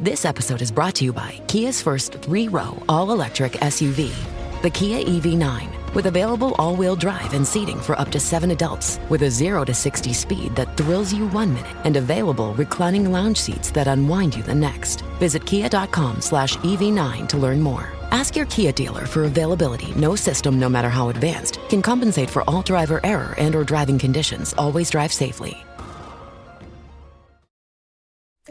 This episode is brought to you by Kia's first 3-row all-electric SUV, the Kia EV9, with available all-wheel drive and seating for up to 7 adults, with a 0 to 60 speed that thrills you 1 minute, and available reclining lounge seats that unwind you the next. Visit kia.com/EV9 to learn more. Ask your Kia dealer for availability. No system, no matter how advanced, can compensate for all driver error and or driving conditions. Always drive safely.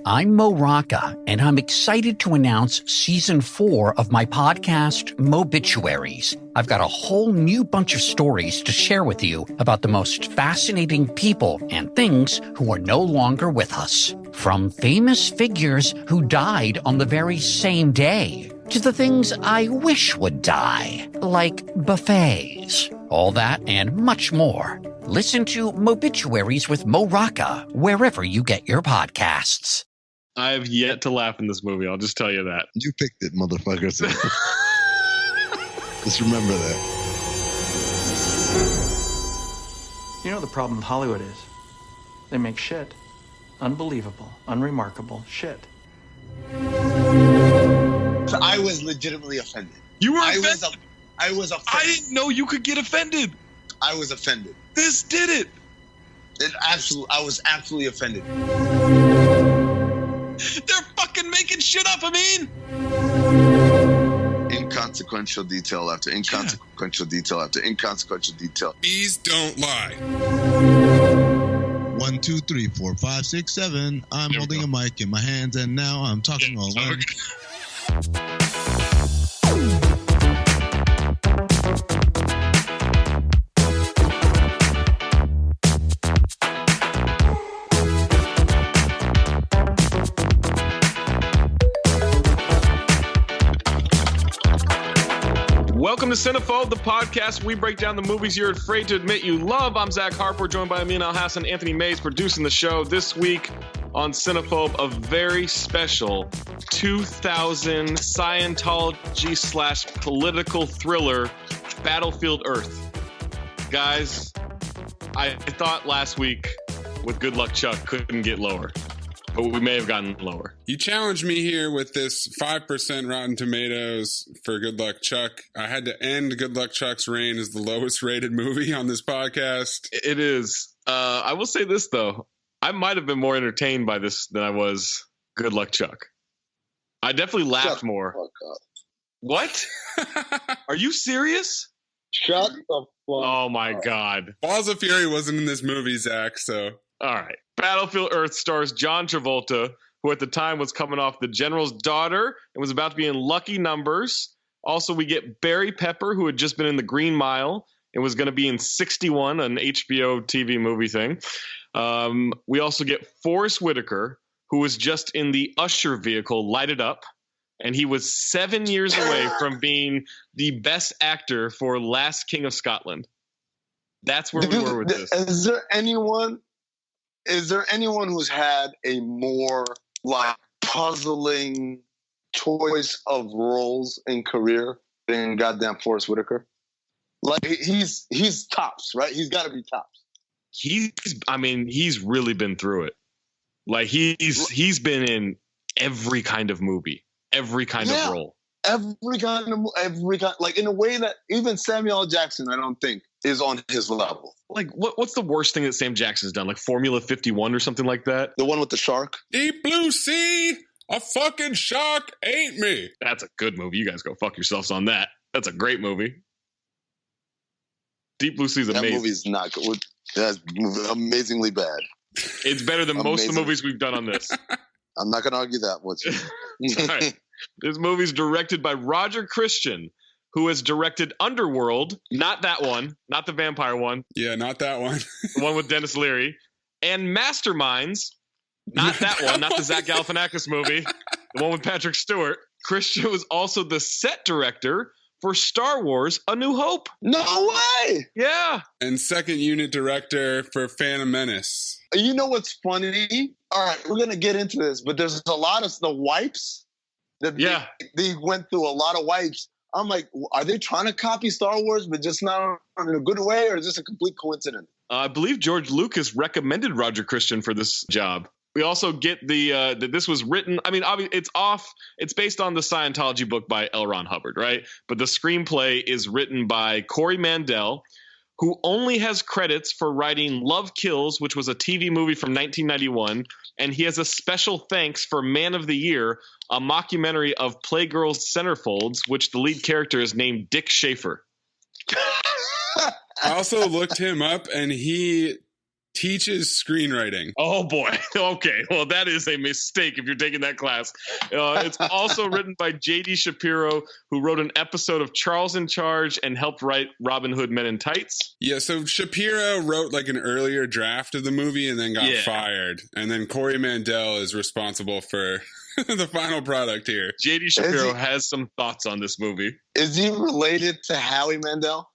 I'm Mo Rocca, and I'm excited to announce Season 4 of my podcast, Mobituaries. I've got a whole new bunch of stories to share with you about the most fascinating people and things who are no longer with us. From famous figures who died on the very same day, to the things I wish would die, like buffets. All that and much more. Listen to Mobituaries with Mo Rocca wherever you get your podcasts. I have yet to laugh in this movie. I'll just tell you that. You picked it, motherfucker. So. Just remember that. You know what the problem with Hollywood is? They make shit. Unbelievable, unremarkable shit. So I was legitimately offended. You were offended? I was offended. I didn't know you could get offended. I was offended. This did it. I was absolutely offended. They're fucking making shit up, Amin. Inconsequential detail after inconsequential detail after inconsequential detail. Bees don't lie. 1, 2, 3, 4, 5, 6, 7. I'm holding a mic in my hands, and now I'm talking all alone. Welcome to Cinephobe, the podcast. We break down the movies you're afraid to admit you love. I'm Zach Harper, joined by Amin and Anthony Mayes, producing the show. This week on Cinephobe, a very special 2000 Scientology/political thriller, Battlefield Earth. Guys, I thought last week with Good Luck Chuck couldn't get lower, but we may have gotten lower. You challenged me here with this 5% Rotten Tomatoes for Good Luck Chuck. I had to end Good Luck Chuck's reign as the lowest rated movie on this podcast. It is. I will say this, though. I might have been more entertained by this than I was Good Luck Chuck. I definitely laughed more. What? Are you serious? Shut the fuck up. Oh, my God. Balls of Fury wasn't in this movie, Zach, so... All right. Battlefield Earth stars John Travolta, who at the time was coming off The General's Daughter and was about to be in Lucky Numbers. Also, we get Barry Pepper, who had just been in The Green Mile and was going to be in 61, an HBO TV movie thing. We also get Forrest Whitaker, who was just in the Usher vehicle, Light It Up. And he was 7 years away from being the best actor for Last King of Scotland. That's where we were with this. Is there anyone who's had a more like puzzling choice of roles in career than goddamn Forrest Whitaker? Like he's tops, right? He's got to be tops. He's really been through it. Like he's been in every kind of movie, every kind of role. Every kind, like in a way that even Samuel L. Jackson, I don't think, is on his level. Like, what's the worst thing that Sam Jackson's done? Like Formula 51 or something like that? The one with the shark? Deep Blue Sea, a fucking shark ate me. That's a good movie. You guys go fuck yourselves on that. That's a great movie. Deep Blue Sea is amazing. That movie's not good. That's amazingly bad. It's better than most of the movies we've done on this. I'm not going to argue that with you. All right. This movie's directed by Roger Christian, who has directed Underworld, not that one, not the vampire one. Yeah, not that one. The one with Dennis Leary. And Masterminds, not that one, not the Zach Galifianakis movie, the one with Patrick Stewart. Christian was also the set director for Star Wars A New Hope. No way! Yeah. And second unit director for Phantom Menace. You know what's funny? All right, we're going to get into this, but there's a lot of the wipes. They went through a lot of wipes. I'm like, are they trying to copy Star Wars, but just not in a good way, or is this a complete coincidence? I believe George Lucas recommended Roger Christian for this job. We also get that this was written. I mean, obviously, it's based on the Scientology book by L. Ron Hubbard, right? But the screenplay is written by Corey Mandel, who only has credits for writing Love Kills, which was a TV movie from 1991. And he has a special thanks for Man of the Year, a mockumentary of Playgirls Centerfolds, which the lead character is named Dick Schaefer. I also looked him up, and he teaches screenwriting. Oh boy. Okay. Well, that is a mistake if you're taking that class. It's also written by J.D. Shapiro, who wrote an episode of Charles in Charge and helped write Robin Hood Men in Tights. Yeah, so Shapiro wrote like an earlier draft of the movie and then got fired. And then Corey Mandel is responsible for the final product here. J.D. Shapiro has some thoughts on this movie. Is he related to Howie Mandel?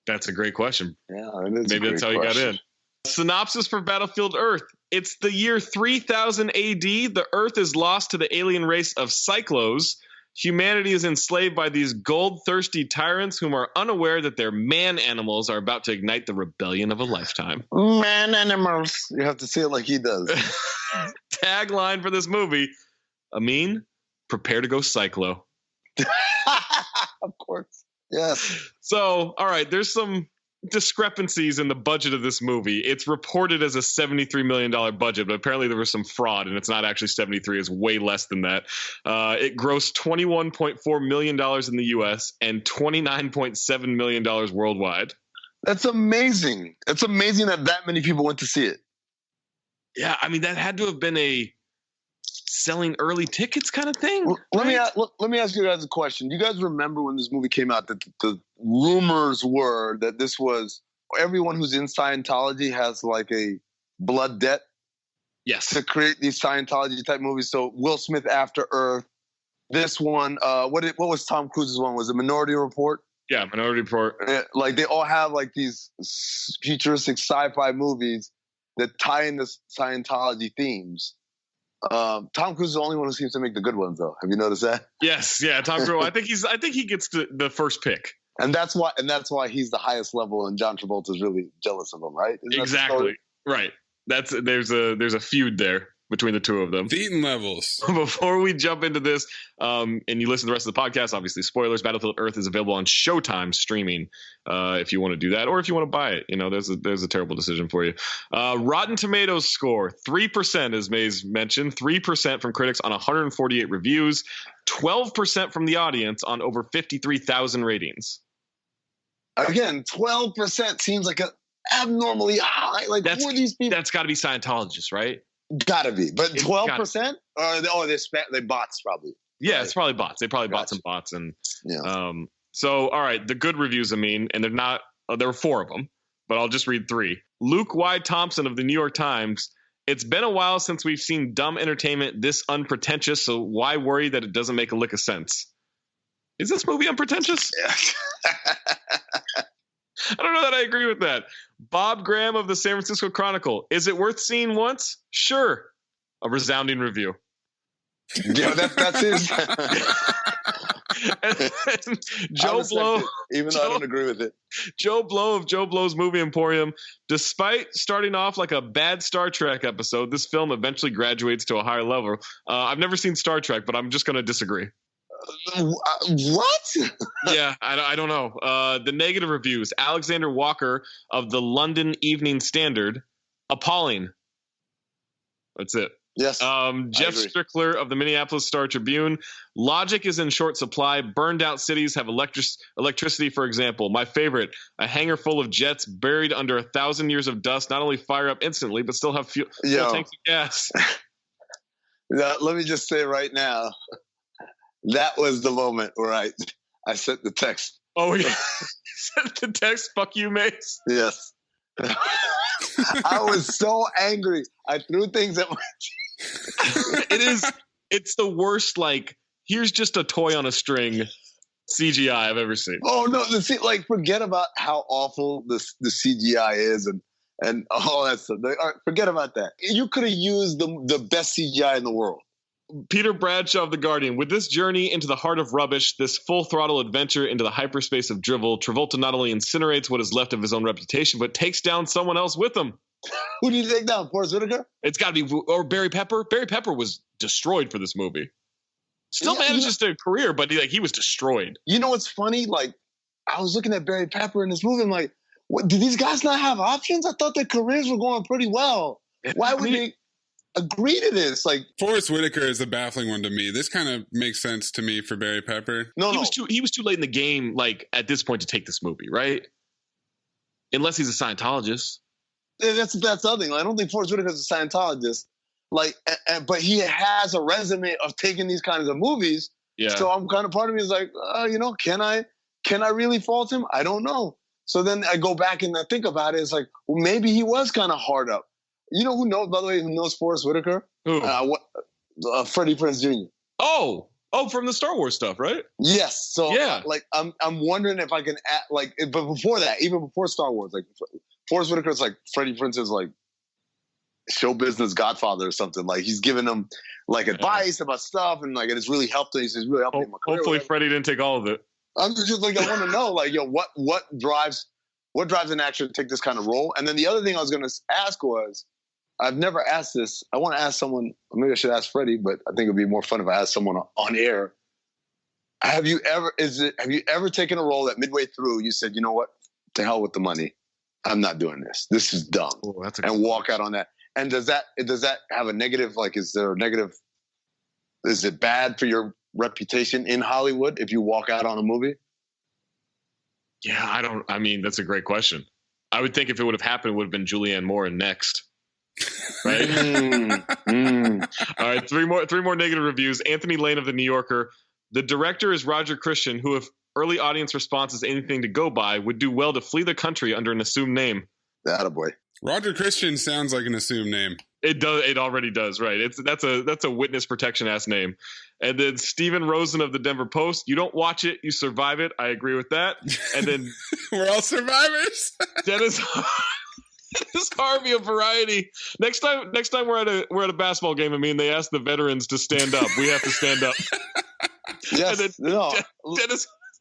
That's a great question. Yeah, maybe that's how he got in. Synopsis for Battlefield Earth. It's the year 3000 AD. The Earth is lost to the alien race of Cyclos. Humanity is enslaved by these gold-thirsty tyrants whom are unaware that their man-animals are about to ignite the rebellion of a lifetime. Man-animals. You have to say it like he does. Tagline for this movie, Amin, prepare to go Cyclo. Of course. Yes. So, all right, there's some discrepancies in the budget of this movie. It's reported as a $73 million budget, but apparently there was some fraud, and it's not actually 73. It's way less than that. It grossed $21.4 million in the U.S. and $29.7 million worldwide. That's amazing. It's amazing that many people went to see it. Yeah, I mean, that had to have been a selling early tickets kind of thing. Well, right? let me ask you guys a question. Do you guys remember when this movie came out that the rumors were that this was everyone who's in Scientology has like a blood debt? Yes. To create these Scientology type movies. So Will Smith After Earth, this one, what was Tom Cruise's one? Was it Minority Report? Yeah, Minority Report. Like they all have like these futuristic sci-fi movies that tie into Scientology themes. Tom Cruise is the only one who seems to make the good ones, though. Have you noticed that? Yes, yeah, Tom Cruise. I think he gets the first pick, and that's why he's the highest level, and John Travolta's really jealous of him, right? Exactly, right. There's a feud there between the two of them. Beaten levels. Before we jump into this, and you listen to the rest of the podcast, obviously, spoilers, Battlefield Earth is available on Showtime streaming if you want to do that, or if you want to buy it. You know, there's a terrible decision for you. Rotten Tomatoes score, 3%, as Mayes mentioned, 3% from critics on 148 reviews, 12% from the audience on over 53,000 ratings. Again, 12% seems like an abnormally high. Like, who are these people? That's got to be Scientologists, right? Gotta be, but 12%? They're bots probably. Yeah, right. It's probably bots. They probably bought some bots, and yeah. So all right, the good reviews, I mean, and they're not. There were 4 of them, but I'll just read 3. Luke Y. Thompson of the New York Times. It's been a while since we've seen dumb entertainment this unpretentious, so why worry that it doesn't make a lick of sense? Is this movie unpretentious? Yeah. I don't know that I agree with that. Bob Graham of the San Francisco Chronicle. Is it worth seeing once? Sure. A resounding review. Yeah, that's his. and Joe Blow. Even though I don't agree with it. Joe Blow of Joe Blow's Movie Emporium. Despite starting off like a bad Star Trek episode, this film eventually graduates to a higher level. I've never seen Star Trek, but I'm just going to disagree. What? Yeah, I don't know. The negative reviews. Alexander Walker of the London Evening Standard. Appalling. That's it. Yes. Jeff Strickler of the Minneapolis Star Tribune. Logic is in short supply. Burned out cities have electricity, for example. My favorite, a hangar full of jets buried under 1,000 years of dust not only fire up instantly, but still have full tanks of gas. Now, let me just say right now, that was the moment where I sent the text. Oh, yeah. Sent the text, fuck you, Mace? Yes. I was so angry. I threw things at my It's the worst, like, here's just a toy on a string CGI I've ever seen. Oh, no. Forget about how awful the CGI is and all that stuff. Forget about that. You could have used the best CGI in the world. Peter Bradshaw of The Guardian. With this journey into the heart of rubbish, this full-throttle adventure into the hyperspace of drivel, Travolta not only incinerates what is left of his own reputation, but takes down someone else with him. Who do you take down? Forrest Whitaker? It's got to be or Barry Pepper. Barry Pepper was destroyed for this movie. Still manages a career, but he was destroyed. You know what's funny? Like, I was looking at Barry Pepper in this movie. I'm like, what, do these guys not have options? I thought their careers were going pretty well. Why would they agree to this? Like, Forrest Whitaker is a baffling one to me. This kind of makes sense to me for Barry Pepper. He was too late in the game, like at this point, to take this movie, right? Unless he's a Scientologist. That's the other thing. I don't think Forrest Whitaker is a Scientologist. Like, but he has a resume of taking these kinds of movies. Yeah. So I'm kind of, part of me is like, can I really fault him? I don't know. So then I go back and I think about it. It's like, well, maybe he was kind of hard up. You know who knows, by the way, who knows Forrest Whitaker? Who? Freddie Prinze Jr. Oh, from the Star Wars stuff, right? Yes. So yeah. Like, I'm wondering if I can add, like, but before that, even before Star Wars, like Forrest Whitaker is like Freddie Prinze's like show business godfather or something. Like, he's giving him like advice about stuff, and like it's really helped him. He's really helped him. Hopefully Freddie didn't take all of it. I'm just like, I want to know, like, what drives an actor to take this kind of role? And then the other thing I was going to ask was, I've never asked this. I want to ask someone. Maybe I should ask Freddie, but I think it'd be more fun if I asked someone on air. Have you ever taken a role that midway through you said, you know what, to hell with the money, I'm not doing this. This is dumb, and walk out on that? And does that have a negative? Like, is there a negative? Is it bad for your reputation in Hollywood if you walk out on a movie? Yeah, I mean, that's a great question. I would think if it would have happened, it would have been Julianne Moore in Next. Right? All right, three more negative reviews. Anthony Lane of The New Yorker. The director is Roger Christian, who, if early audience response is anything to go by, would do well to flee the country under an assumed name. Attaboy. Roger Christian sounds like an assumed name. It does. It already does. Right. That's a witness protection ass name. And then Stephen Rosen of the Denver Post. You don't watch it, you survive it. I agree with that. And then we're all survivors. Dennis Harvey of Variety. Next time we're at a basketball game, I mean, they ask the veterans to stand up. We have to stand up. Yes. And then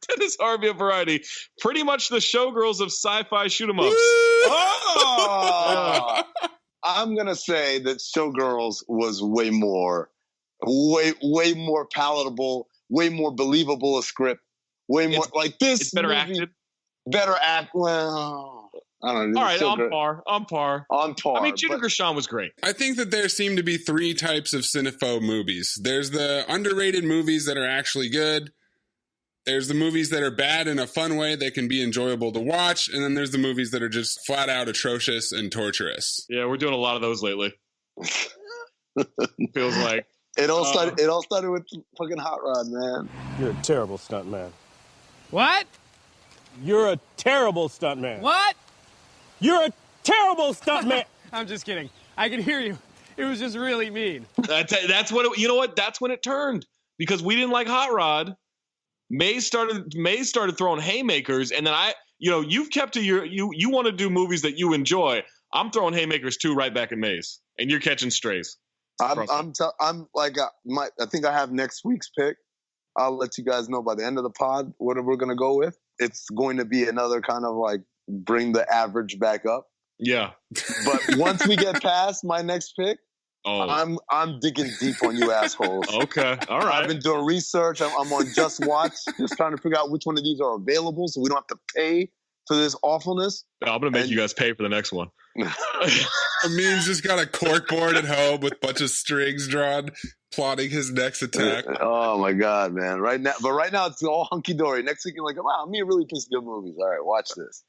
Dennis Harvey of Variety. Pretty much the showgirls of sci-fi shoot 'em ups. Oh! I'm gonna say that Showgirls was way more palatable, way more believable a script, way more like this. It's better movie, acted. Better act. Well, I don't know. All right, on par. I mean, Judah Gershon was great. I think that there seem to be three types of cinephobe movies. There's the underrated movies that are actually good. There's the movies that are bad in a fun way that can be enjoyable to watch. And then there's the movies that are just flat out atrocious and torturous. Yeah, we're doing a lot of those lately. Feels like. It all started with fucking Hot Rod, man. You're a terrible stuntman. What? You're a terrible stuntman. What? You're a terrible stuntman. I'm just kidding. I can hear you. It was just really mean. That's what you know what? That's when it turned. Because we didn't like Hot Rod. Mays started throwing haymakers, and then you've kept to you want to do movies that you enjoy. I'm throwing haymakers too right back at Mays, and you're catching strays. I think I have next week's pick. I'll let you guys know by the end of the pod what we're gonna go with. It's going to be another kind of like bring the average back up. Yeah. But once we get past my next pick, I'm digging deep on you assholes. Okay. All right. I've been doing research. I'm on Just Watch, just trying to figure out which one of these are available so we don't have to pay for this awfulness. I'm going to make you guys pay for the next one. Amin's just got a cork board at home with a bunch of strings drawn, plotting his next attack. Oh my God, man. Right now it's all hunky-dory. Next week you're like, wow, Amin really picks good movies. All right, watch this.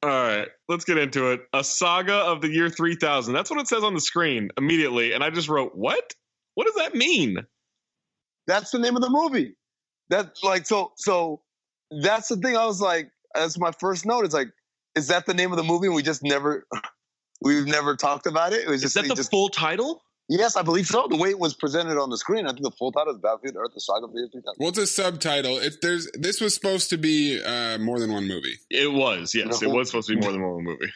All right, let's get into it. A saga of the year 3000. That's what it says on the screen immediately. And I just wrote, what? What does that mean? That's the name of the movie. That's like, so that's the thing. I was like, that's my first note. It's like, is that the name of the movie? And we've never talked about it. It was just, is that the full title? Yes, I believe so. The way it was presented on the screen, I think the full title is Battlefield Earth, the Saga of the Year 3000. Well, it's a subtitle. This was supposed to be more than one movie. It was, yes. It was supposed to be more than one movie.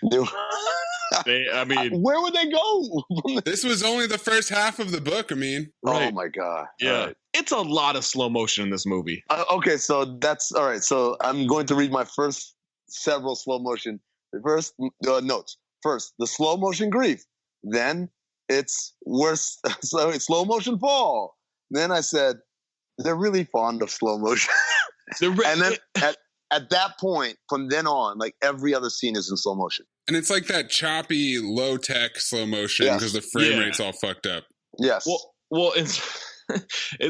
Where would they go? This was only the first half of the book, Amin. Right. Oh, my God. Yeah. Right. It's a lot of slow motion in this movie. Okay, so that's all right. So I'm going to read my first several slow motion. The first notes. first the slow motion grief, then it's worse. So it's slow motion fall. Then I said, they're really fond of slow motion. And then at that point, from then on, like every other scene is in slow motion. And it's like that choppy, low-tech slow motion because the frame rate's all fucked up. Yes. Well, it's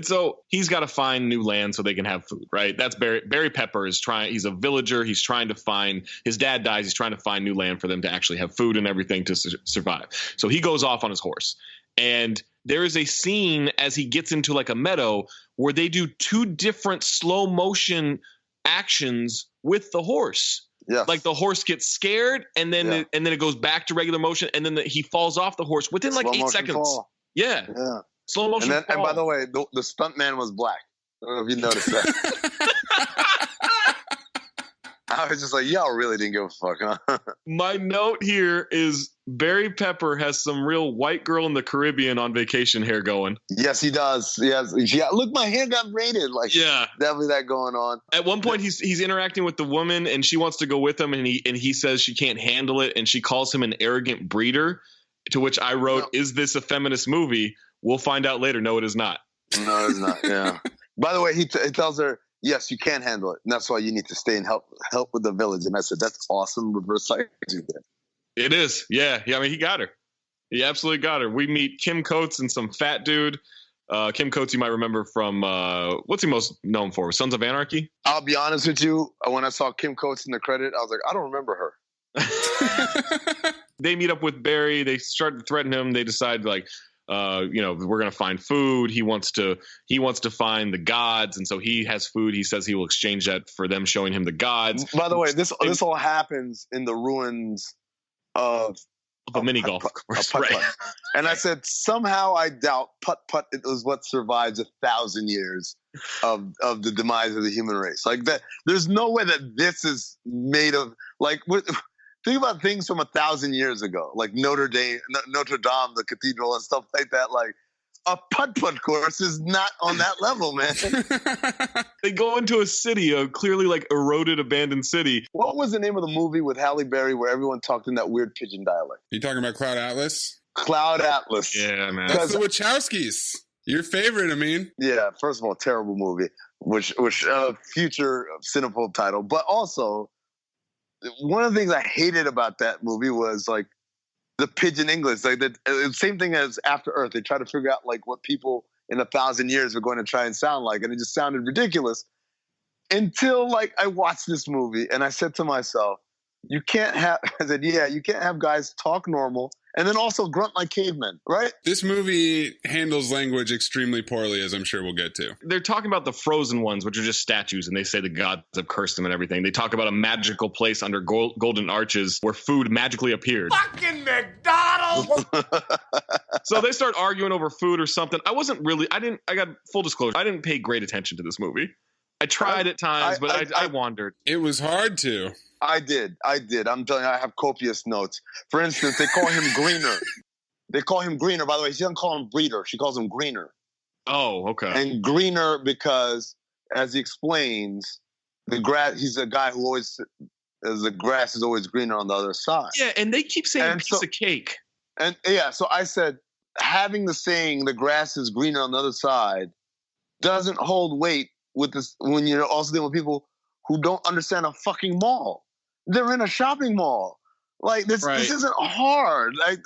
so he's got to find new land so they can have food, right? That's Barry Pepper is trying. He's a villager. He's trying to find his dad dies. He's trying to find new land for them to actually have food and everything to survive. So he goes off on his horse, and there is a scene as he gets into like a meadow where they do two different slow motion actions with the horse. Yeah, like the horse gets scared, and then it goes back to regular motion, and then he falls off the horse within like 8 seconds. Fall. Yeah. Slow motion. And by the way, the stuntman was black. I don't know if you noticed that. I was just like, y'all really didn't give a fuck, huh? My note here is Barry Pepper has some real white girl in the Caribbean on vacation hair going. Yes, he does. Yes. Yeah, look, my hair got braided. Like, definitely that going on. At one point, he's interacting with the woman, and she wants to go with him, and he says she can't handle it, and she calls him an arrogant breeder. To which I wrote, "Is this a feminist movie?" We'll find out later. No, it is not. No, it's not. Yeah. By the way, he tells her, yes, you can handle it. And that's why you need to stay and help with the village. And I said, that's awesome reverse psychology there. It is. Yeah. I mean, he got her. He absolutely got her. We meet Kim Coates and some fat dude. Kim Coates, you might remember from, what's he most known for? Sons of Anarchy? I'll be honest with you. When I saw Kim Coates in the credit, I was like, I don't remember her. They meet up with Barry. They start to threaten him. They decide like, we're going to find food. He wants to find the gods. And so he has food. He says he will exchange that for them showing him the gods. By the way, this all happens in the ruins of a mini golf course. Right. And I said, somehow I doubt putt-putt is what survives 1,000 years of the demise of the human race. Like that, there's no way that this is made of like. Think about things from 1,000 years ago, like Notre Dame, the cathedral and stuff like that. Like a putt-putt course is not on that level, man. They go into a city, a clearly like eroded, abandoned city. What was the name of the movie with Halle Berry where everyone talked in that weird pigeon dialect? You talking about Cloud Atlas? Cloud Atlas. Yeah, man. That's the Wachowskis. Your favorite, I mean. Yeah, first of all, terrible movie, which future Cinephobe title, but also. One of the things I hated about that movie was like the pidgin English, like the same thing as After Earth. They try to figure out like what people in 1,000 years are going to try and sound like, and it just sounded ridiculous until like I watched this movie and I said to myself, you can't have guys talk normal and then also grunt like cavemen, right? This movie handles language extremely poorly, as I'm sure we'll get to. They're talking about the frozen ones, which are just statues, and they say the gods have cursed them and everything. They talk about a magical place under golden arches where food magically appeared. Fucking McDonald's! So they start arguing over food or something. I got full disclosure, I didn't pay great attention to this movie. I tried at times, but I wandered. It was hard to. I did. I'm telling you, I have copious notes. For instance, they call him Greener. They call him Greener. By the way, she doesn't call him Breeder. She calls him Greener. Oh, okay. And Greener because, as he explains, the grass. He's a guy who always, the grass is always greener on the other side. Yeah, and they keep saying piece of cake. And yeah, so I said, having the saying, the grass is greener on the other side, doesn't hold weight with this when you're also dealing with people who don't understand a fucking mall. They're in a shopping mall. Like this isn't hard. Like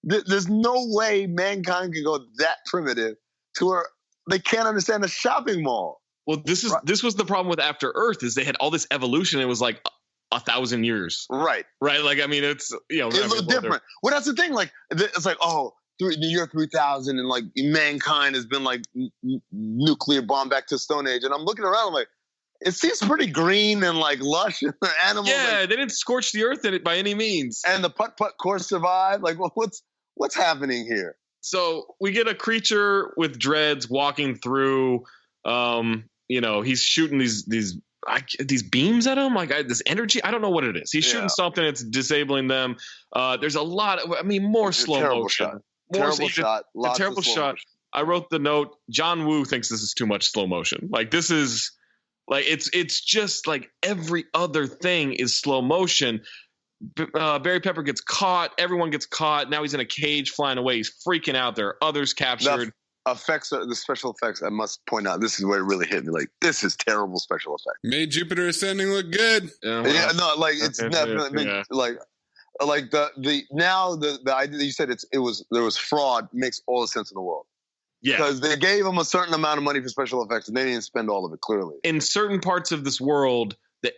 there's no way mankind can go that primitive to where they can't understand a shopping mall. Well, this was the problem with After Earth is they had all this evolution. It was like 1,000 years. Right. Like, I mean, it's, it's a little different. Well, that's the thing. Like, it's like, the year 3000 and like mankind has been like nuclear bomb back to Stone Age. And I'm looking around, I'm like, it seems pretty green and like lush and animals. Yeah, like, they didn't scorch the earth in it by any means. And the putt-putt course survived. Like, well, what's happening here? So we get a creature with dreads walking through. He's shooting these beams at him, like this energy. I don't know what it is. He's shooting something. It's disabling them. There's a lot of, more slow motion. Terrible shot. A terrible shot. I wrote the note. John Woo thinks this is too much slow motion. Like this is. Like it's just like every other thing is slow motion. Barry Pepper gets caught. Everyone gets caught. Now he's in a cage flying away. He's freaking out. There are others captured. The special effects, I must point out, this is where it really hit me. Like, this is terrible special effects. Made Jupiter Ascending look good. It's definitely like the idea that you said there was fraud makes all the sense in the world. Yeah, because they gave them a certain amount of money for special effects and they didn't spend all of it. Clearly, in certain parts of this world,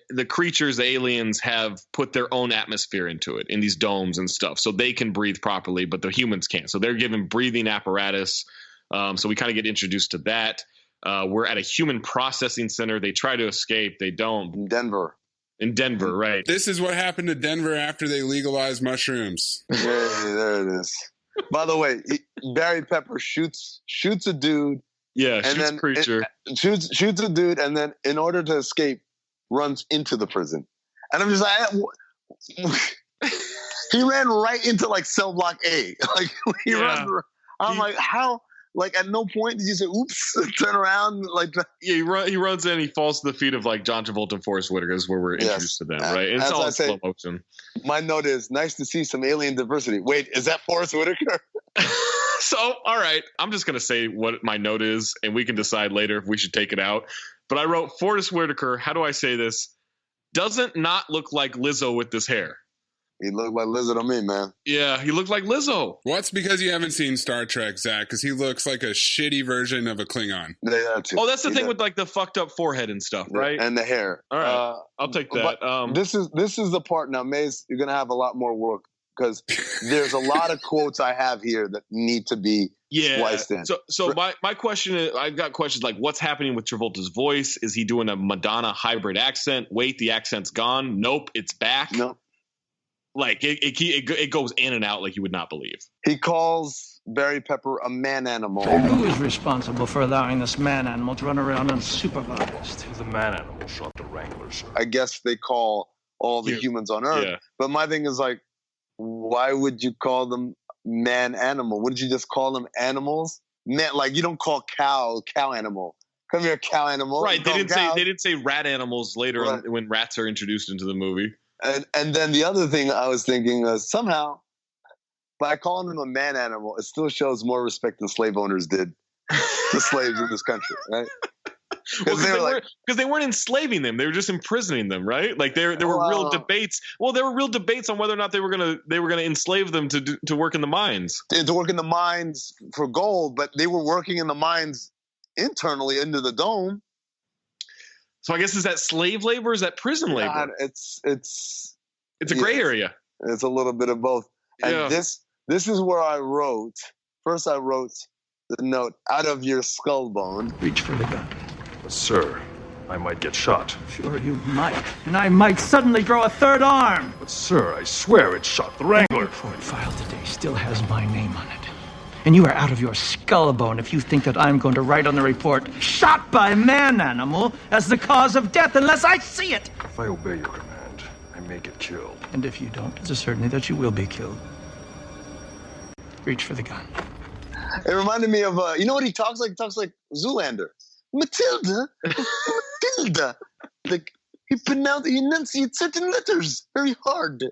the creatures, the aliens, have put their own atmosphere into it in these domes and stuff, so they can breathe properly, but the humans can't. So they're given breathing apparatus. So we kind of get introduced to that. We're at a human processing center. They try to escape. They don't. In Denver, right. This is what happened to Denver after they legalized mushrooms. Yeah, there it is. By the way, Barry Pepper shoots a dude. Yeah, shoots a creature. Shoots a dude, and then in order to escape, runs into the prison. And I'm just like, he ran right into like cell block A. Like I'm like, how? Like, at no point did you say, oops, turn around? Like, yeah, he runs in, he falls to the feet of, like, John Travolta and Forrest Whitaker is where we're introduced to them, right? It's all in slow motion. My note is, nice to see some alien diversity. Wait, is that Forrest Whitaker? So, all right, I'm just going to say what my note is, and we can decide later if we should take it out. But I wrote, Forrest Whitaker, how do I say this? Doesn't not look like Lizzo with this hair. He looked like Lizzo to me, man. Yeah, he looked like Lizzo. Well, that's because you haven't seen Star Trek, Zach, because he looks like a shitty version of a Klingon. Oh, that's the thing with like the fucked up forehead and stuff, right? And the hair. All right, I'll take that. This is the part now, Mayes. You're gonna have a lot more work because there's a lot of quotes I have here that need to be spliced in. So my question is, I've got questions like, what's happening with Travolta's voice? Is he doing a Madonna hybrid accent? Wait, the accent's gone. Nope, it's back. Nope. Like, it goes in and out like you would not believe. He calls Barry Pepper a man animal. Who is responsible for allowing this man animal to run around unsupervised? The man animal shot the Wrangler, sir. I guess they call all the humans on Earth. Yeah. But my thing is, like, why would you call them man animal? Wouldn't you just call them animals? Man, like, you don't call cow animal. Come here, cow animal. Right. They didn't say rat animals later when rats are introduced into the movie. And then the other thing I was thinking was somehow by calling him a man animal, it still shows more respect than slave owners did to slaves in this country, right? Because they weren't enslaving them; they were just imprisoning them, right? Like there were real debates. Well, there were real debates on whether or not they were gonna enslave them to work in the mines. To work in the mines for gold, but they were working in the mines internally into the dome. So I guess, is that slave labor or is that prison labor? God, it's a gray area. It's a little bit of both. And this is where I wrote the note, out of your skull bone. Reach for the gun. But sir, I might get shot. Sure you might. And I might suddenly grow a third arm. But sir, I swear it shot the Wrangler. The report filed today still has my name on it. And you are out of your skull bone if you think that I'm going to write on the report, shot by man animal as the cause of death unless I see it. If I obey your command, I may get killed. And if you don't, it's a certainty that you will be killed. Reach for the gun. It reminded me of, you know what he talks like? He talks like Zoolander. Matilda. Matilda. Like, he enunciates certain letters very hard.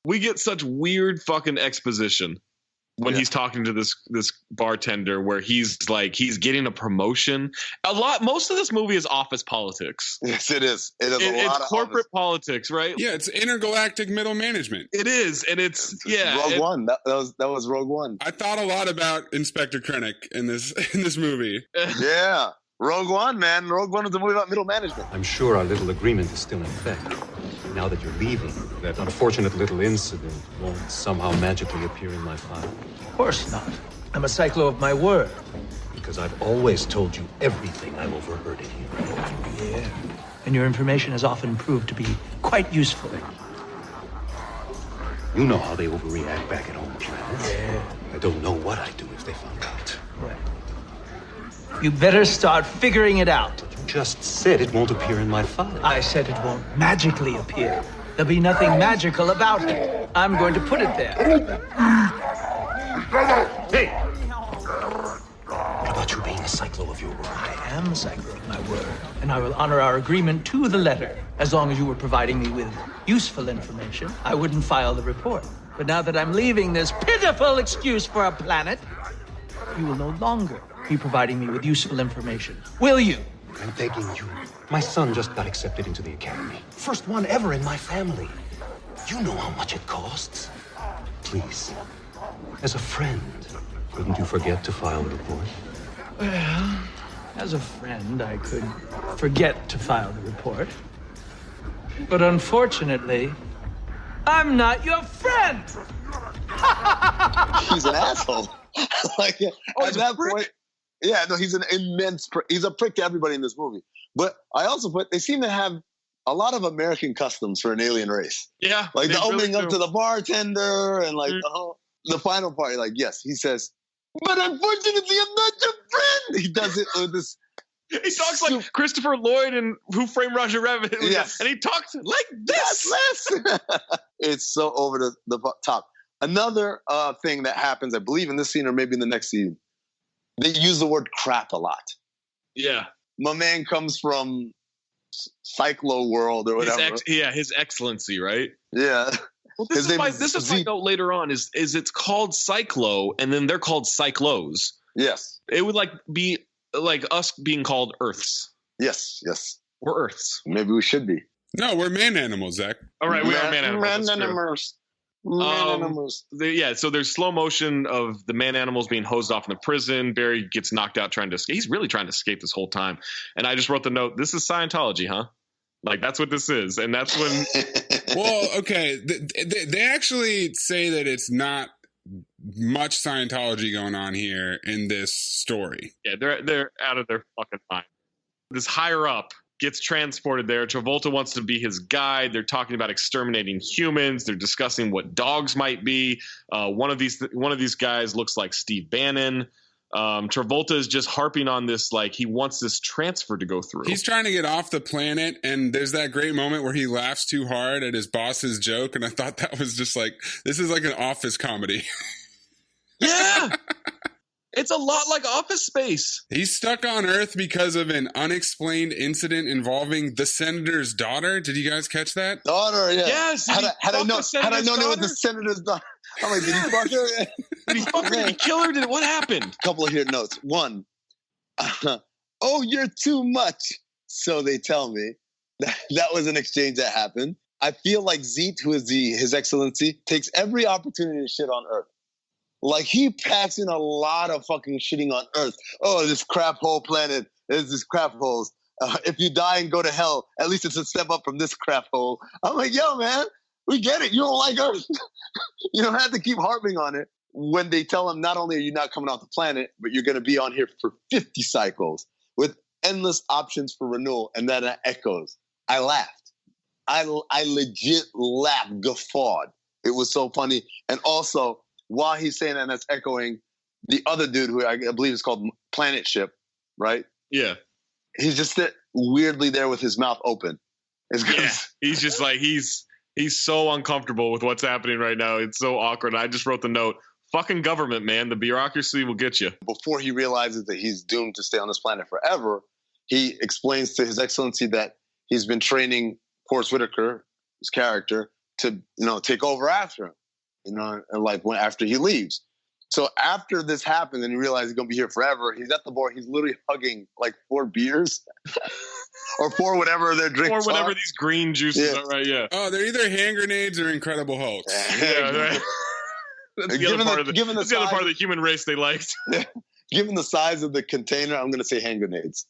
We get such weird fucking exposition when he's talking to this bartender, where he's getting a promotion. Most of this movie is office politics. Yes, it is. It's corporate politics, right? Yeah, it's intergalactic middle management. It is, and it's Rogue One. That was Rogue One. I thought a lot about Inspector Krennic in this movie. Yeah, Rogue One, man. Rogue One is a movie about middle management. I'm sure our little agreement is still in effect. Now that you're leaving, that unfortunate little incident won't somehow magically appear in my file. Of course not. I'm a cyclo of my word. Because I've always told you everything I've overheard in here. Yeah. And your information has often proved to be quite useful. You know how they overreact back at home, planet. Yeah. I don't know what I'd do if they found out. Right. You better start figuring it out. Just said it won't appear in my file. I said it won't magically appear. There'll be nothing magical about it. I'm going to put it there. Hey! What about you being a cyclo? cyclo of your word. I am a cyclo of my word, and I will honor our agreement to the letter. As long as you were providing me with useful information, I wouldn't file the report. But now that I'm leaving this pitiful excuse for a planet, you will no longer be providing me with useful information. Will you? I'm begging you. My son just got accepted into the academy. First one ever in my family. You know how much it costs. Please, as a friend, couldn't you forget to file the report? Well, as a friend, I could forget to file the report. But unfortunately, I'm not your friend! He's an asshole. Like, at that point, yeah, no, he's an immense prick. He's a prick to everybody in this movie. But I also put, they seem to have a lot of American customs for an alien race. Yeah. Like the opening really up to the bartender and like the final part, like, yes, he says, but unfortunately, I'm not your friend. He does it with this. He talks like Christopher Lloyd in Who Framed Roger Rabbit. Yes. And he talks like this. It's so over the top. Another thing that happens, I believe in this scene or maybe in the next scene, they use the word crap a lot. Yeah. My man comes from Cyclo World or whatever. His excellency, right? Yeah. Well, this is my note later on is it's called Cyclo, and then they're called Cyclos. Yes. It would be like us being called Earths. Yes. We're Earths. Maybe we should be. No, we're man animals, Zach. All right, we are man animals. Man animals. So there's slow motion of the man animals being hosed off in the prison. Barry gets knocked out trying to escape. He's really trying to escape this whole time. And I just wrote the note, this is Scientology, huh? Like, that's what this is. And that's when... Well, okay. They actually say that it's not much Scientology going on here in this story. Yeah, they're out of their fucking mind. This higher up gets transported there. Travolta wants to be his guide. They're talking about exterminating humans. They're discussing what dogs might be. One of these guys looks like Steve Bannon. Travolta is just harping on this, like he wants this transfer to go through. He's trying to get off the planet, and there's that great moment where he laughs too hard at his boss's joke, and I thought that was just like, this is like an Office comedy. Yeah! It's a lot like Office Space. He's stuck on Earth because of an unexplained incident involving the senator's daughter. Did you guys catch that? Daughter, yeah. Yes. Had I known it was the senator's daughter, I'm like, did he fuck her? Did he fuck her? Did he kill her? What happened? A couple of here notes. One, oh, you're too much. So they tell me. That was an exchange that happened. I feel like Zeet, who is His Excellency, takes every opportunity to shit on Earth. Like, he packs in a lot of fucking shitting on Earth. Oh, this crap hole planet. There's this crap holes. If you die and go to hell, at least it's a step up from this crap hole. I'm like, yo, man, we get it. You don't like Earth. You don't have to keep harping on it. When they tell him, not only are you not coming off the planet, but you're going to be on here for 50 cycles with endless options for renewal. And then it echoes. I laughed. I legit laughed, guffawed. It was so funny. And also, while he's saying that, and that's echoing, the other dude who I believe is called Planet Ship, right? Yeah. He's just weirdly there with his mouth open. Yeah. He's just like, he's so uncomfortable with what's happening right now. It's so awkward. I just wrote the note, fucking government, man. The bureaucracy will get you. Before he realizes that he's doomed to stay on this planet forever, he explains to His Excellency that he's been training Forrest Whitaker, his character, to, take over after him. And like after he leaves. So after this happens and he realizes he's going to be here forever, he's at the bar. He's literally hugging like 4 beers or 4 whatever their drinks or whatever are. These green juices are, right? Yeah. Oh, they're either hand grenades or Incredible Hulks. Yeah, right. That's the other part of the human race they liked. Given the size of the container, I'm going to say hand grenades.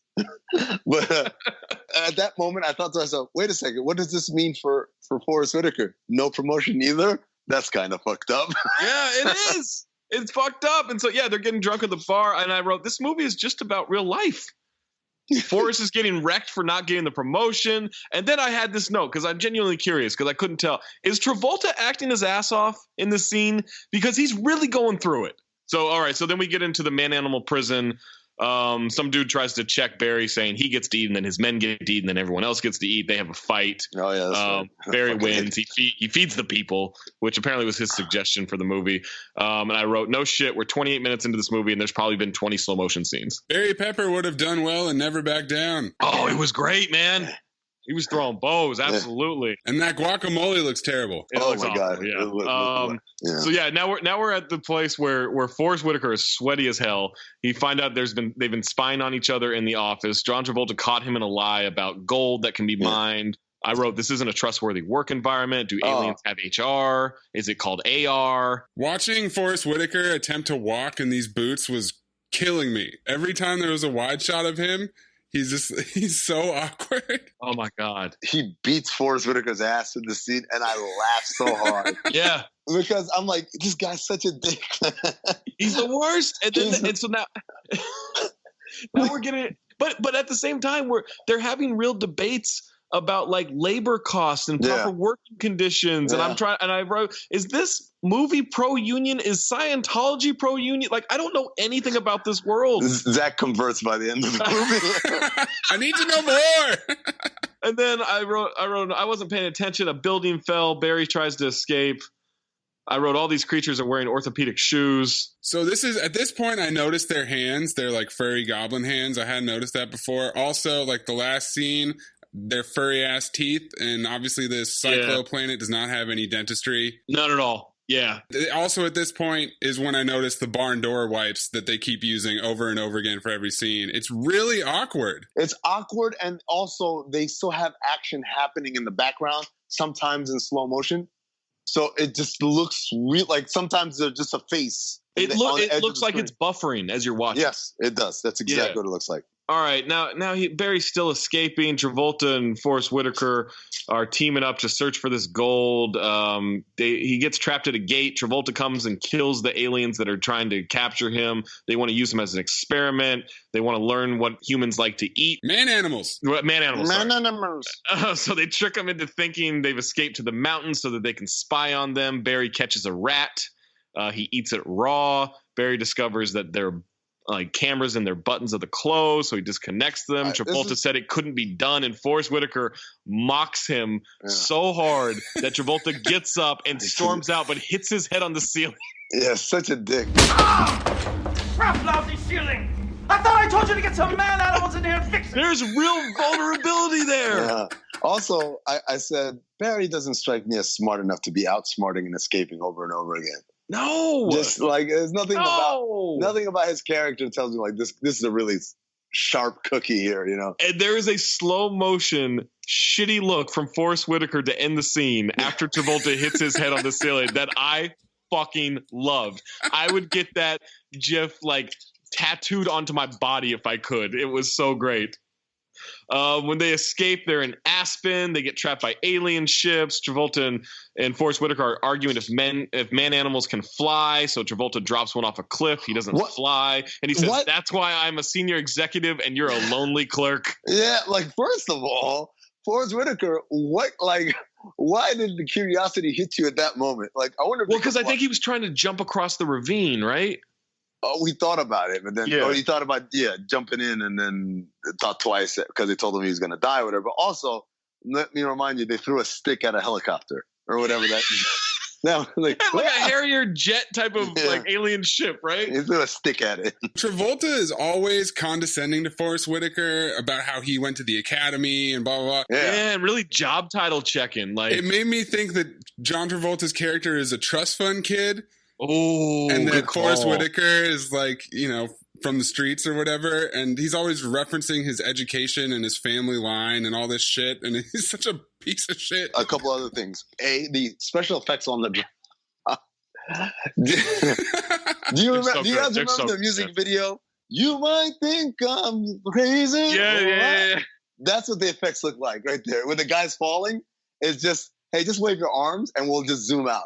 But at that moment, I thought to myself, wait a second, what does this mean for Forrest Whitaker? No promotion either? That's kind of fucked up. Yeah, it is. It's fucked up. And so, yeah, they're getting drunk at the bar. And I wrote, this movie is just about real life. Forrest is getting wrecked for not getting the promotion. And then I had this note because I'm genuinely curious because I couldn't tell. Is Travolta acting his ass off in this scene? Because he's really going through it. So, all right. So then we get into the man-animal prison. Some dude tries to check Barry, saying he gets to eat, and then his men get to eat, and then everyone else gets to eat. They have a fight. Oh yeah, that's right. Barry wins. He feeds the people, which apparently was his suggestion for the movie. And I wrote, no shit, we're 28 minutes into this movie, and there's probably been 20 slow motion scenes. Barry Pepper would have done well and never backed down. Oh, it was great, man. He was throwing bows, absolutely. And that guacamole looks terrible. Oh my god! Yeah. So yeah, now we're at the place where Forrest Whitaker is sweaty as hell. He find out they've been spying on each other in the office. John Travolta caught him in a lie about gold that can be mined. I wrote, this isn't a trustworthy work environment. Do aliens have HR? Is it called AR? Watching Forrest Whitaker attempt to walk in these boots was killing me. Every time there was a wide shot of him, he's so awkward. Oh my god. He beats Forrest Whitaker's ass in the scene, and I laugh so hard. Yeah. Because I'm like, this guy's such a dick. He's the worst. And so now we're getting, but at the same time, they're having real debates about like labor costs and proper working conditions. And I wrote, is this movie pro-union? Is Scientology pro-union? Like, I don't know anything about this world. Zach converts by the end of the movie. I need to know more. And then I wrote, I wasn't paying attention. A building fell. Barry tries to escape. I wrote, all these creatures are wearing orthopedic shoes. So at this point, I noticed their hands. They're like furry goblin hands. I hadn't noticed that before. Also, like the last scene, their furry ass teeth, and obviously this planet does not have any dentistry. Not at all. Yeah. Also at this point is when I noticed the barn door wipes that they keep using over and over again for every scene. It's really awkward. It's awkward, and also they still have action happening in the background, sometimes in slow motion. So it just looks real. Like sometimes they're just a face. It looks like it's buffering as you're watching. Yes, it does. That's exactly what it looks like. All right, now Barry's still escaping. Travolta and Forrest Whitaker are teaming up to search for this gold. He gets trapped at a gate. Travolta comes and kills the aliens that are trying to capture him. They want to use him as an experiment. They want to learn what humans like to eat. Man animals. So they trick him into thinking they've escaped to the mountains so that they can spy on them. Barry catches a rat. He eats it raw. Barry discovers that they're like cameras in their buttons of the clothes, so he disconnects them. Travolta said it couldn't be done, and Forrest Whitaker mocks him so hard that Travolta gets up and storms out, but hits his head on the ceiling. Yeah, such a dick. Crap, lousy ceiling! I thought I told you to get some man animals in here and fix it! There's real vulnerability there! Yeah. Also, I said, Barry doesn't strike me as smart enough to be outsmarting and escaping over and over again. No, just like there's nothing about his character tells me like this is a really sharp cookie here, you know. And there is a slow motion shitty look from Forrest Whitaker to end the scene after Travolta hits his head on the ceiling that I fucking loved. I would get that GIF like tattooed onto my body if I could. It was so great. When they escape, they're in Aspen. They get trapped by alien ships. Travolta and Forrest Whitaker are arguing if man animals can fly. So Travolta drops one off a cliff. He doesn't fly. And he says, that's why I'm a senior executive and you're a lonely clerk. Yeah, like, first of all, Forrest Whitaker, why did the curiosity hit you at that moment? Like, I wonder if because I think he was trying to jump across the ravine, right? Oh, we thought about it, but then he thought about jumping in, and then thought twice because they told him he was going to die or whatever. But also, let me remind you, they threw a stick at a helicopter or whatever that. Like a Harrier jet type of like alien ship, right? He threw a stick at it. Travolta is always condescending to Forrest Whitaker about how he went to the academy and blah blah blah. Yeah, and really job title checking. Like, it made me think that John Travolta's character is a trust fund kid. Oh, and then Forrest Whitaker is like, you know, from the streets or whatever, and he's always referencing his education and his family line and all this shit, and he's such a piece of shit. A couple other things. The special effects on the do you guys remember the music video? You might think I'm crazy. Yeah. That's what the effects look like right there. When the guy's falling, it's just, hey, just wave your arms and we'll just zoom out.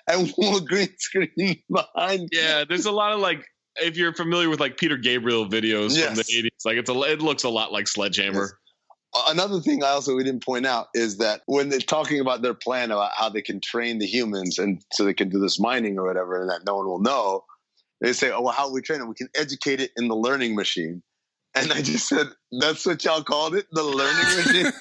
And we'll green screen behind. Yeah, there's a lot of like, if you're familiar with like Peter Gabriel videos from the 80s, like it looks a lot like Sledgehammer. Yes. Another thing we didn't point out is that when they're talking about their plan about how they can train the humans and so they can do this mining or whatever, and that no one will know, They say, oh, well, how we train it? We can educate it in the learning machine. And I just said, that's what y'all called it? The learning machine?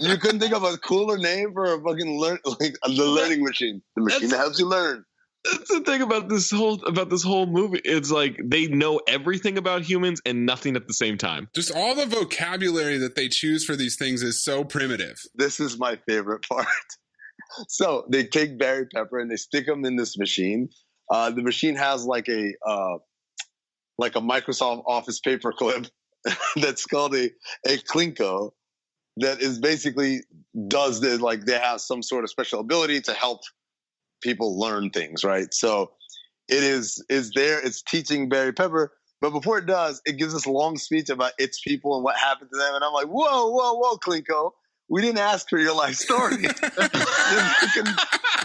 You couldn't think of a cooler name for a fucking the learning machine. The machine that helps you learn. That's the thing about this whole movie. It's like they know everything about humans and nothing at the same time. Just all the vocabulary that they choose for these things is so primitive. This is my favorite part. So they take Barry Pepper and they stick him in this machine. The machine has like a Microsoft Office paperclip that's called a Klinko that is basically does this, like they have some sort of special ability to help people learn things, right? So it is there, it's teaching Barry Pepper, but before it does, it gives this long speech about its people and what happened to them. And I'm like, whoa, Klinko. We didn't ask for your life story.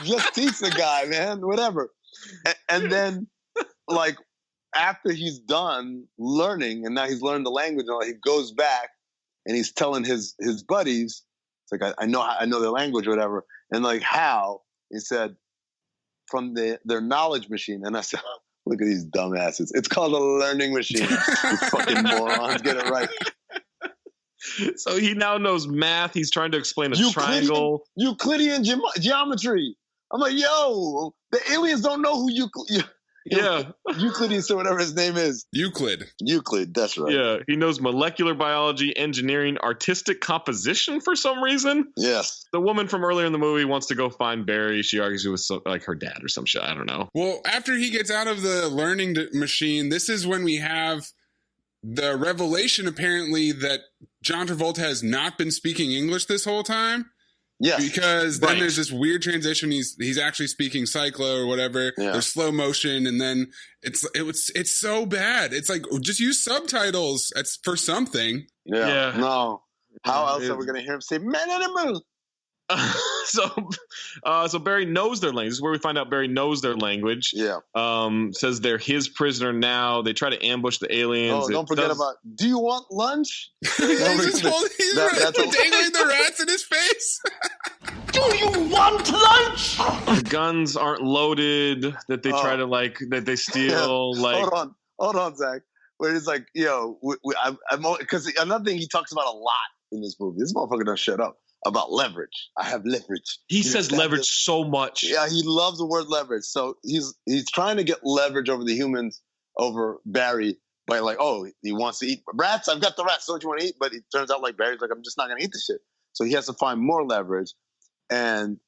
Just teach the guy, man, whatever. And then, like, after he's done learning, and now he's learned the language, he goes back and he's telling his buddies, it's like, I know their language or whatever. And like, how? He said, from their knowledge machine. And I said, look at these dumbasses. It's called a learning machine. You fucking morons, get it right. So he now knows math. He's trying to explain a triangle. Euclidean geometry. I'm like, yo, the aliens don't know who Euclidean, so whatever his name is. Euclid, that's right. Yeah, he knows molecular biology, engineering, artistic composition for some reason. Yes. The woman from earlier in the movie wants to go find Barry. She argues it was like her dad or some shit. I don't know. Well, after he gets out of the learning machine, this is when we have the revelation, apparently, that John Travolta has not been speaking English this whole time. Yeah, because then there's this weird transition. He's actually speaking cyclo or whatever. Yeah. There's slow motion, and then it's so bad. It's like, just use subtitles for something. Yeah. No. How else are we gonna hear him say "man animal"? So Barry knows their language. This is where we find out Barry knows their language. Yeah. Says they're his prisoner now. They try to ambush the aliens. Oh, don't forget about, do you want lunch? He's dangling the rats in his face. Do you want lunch? The guns aren't loaded that they try to that they steal. Yeah. Like, hold on, Zach. Where he's like, yo, because another thing he talks about a lot in this movie. This motherfucker doesn't shut up. About leverage. I have leverage. He says leverage so much. Yeah, he loves the word leverage. So he's trying to get leverage over the humans, over Barry, by like, oh, he wants to eat rats. I've got the rats. Don't you want to eat? But it turns out like Barry's like, I'm just not going to eat this shit. So he has to find more leverage. And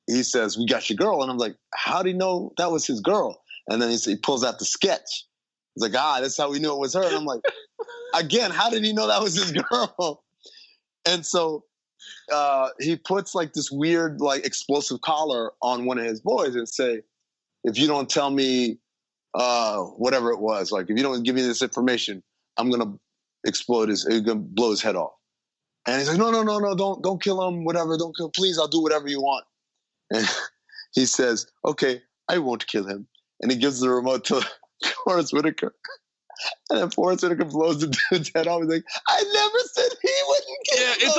he says, we got your girl. And I'm like, how do you know that was his girl? And then he pulls out the sketch. He's like, that's how we knew it was her. And I'm like, again, how did he know that was his girl? And so he puts like this weird like explosive collar on one of his boys and say, if you don't tell me whatever it was, like if you don't give me this information, I'm gonna blow his head off. And he's like, no, don't kill him, whatever, don't kill, please, I'll do whatever you want. And he says, okay, I won't kill him. And he gives the remote to Forrest Whitaker. And then Forrest Whitaker blows the dude's head off. He's like, I never said he wouldn't kill him. It's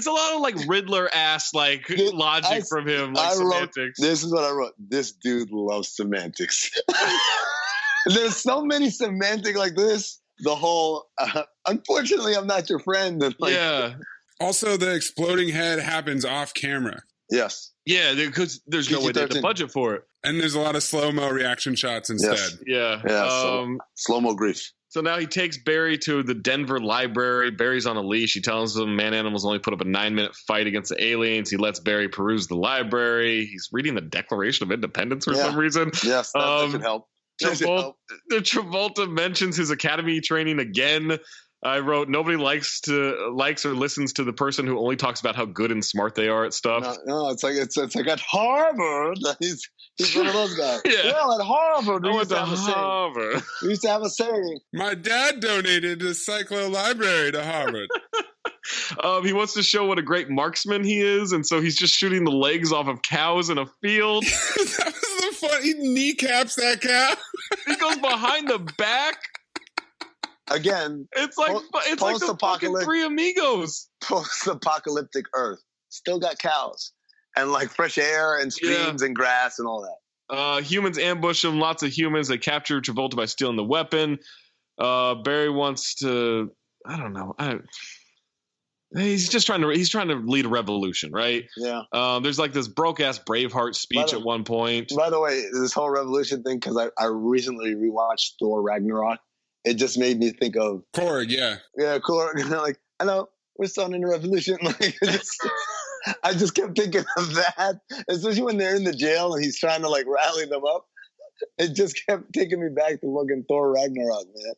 a lot of like Riddler ass like logic from him, like semantics. This is what I wrote. This dude loves semantics. There's so many semantic like this. The whole, unfortunately, I'm not your friend. And like, yeah. Also, the exploding head happens off camera. Yes. Yeah, because there's no way they had the budget for it. And there's a lot of slow-mo reaction shots instead. Yes. Yeah. Slow-mo grief. So now he takes Barry to the Denver library. Barry's on a leash. He tells him man-animals only put up a 9-minute fight against the aliens. He lets Barry peruse the library. He's reading the Declaration of Independence for some reason. Yes, that should help. Travolta mentions his academy training again. I wrote, nobody likes or listens to the person who only talks about how good and smart they are at stuff. No, it's like at Harvard. He's one of those guys. Yeah. Well, at Harvard, we used to have a saying. My dad donated the Cyclo Library to Harvard. He wants to show what a great marksman he is, and so he's just shooting the legs off of cows in a field. That was the fun. He kneecaps that cow. He goes behind the back. Again, it's like the fucking Three Amigos. Post-apocalyptic Earth still got cows and like fresh air and streams and grass and all that. Humans ambush him. Lots of humans. They capture Travolta by stealing the weapon. Barry wants to. I don't know. He's trying to lead a revolution, right? Yeah. There's like this broke ass Braveheart speech at one point. By the way, this whole revolution thing, because I recently rewatched Thor Ragnarok, it just made me think of Korg. Yeah, Korg. Like, I know we're starting a revolution. Like, I just kept thinking of that, especially when they're in the jail and he's trying to like rally them up. It just kept taking me back to fucking Thor Ragnarok, man.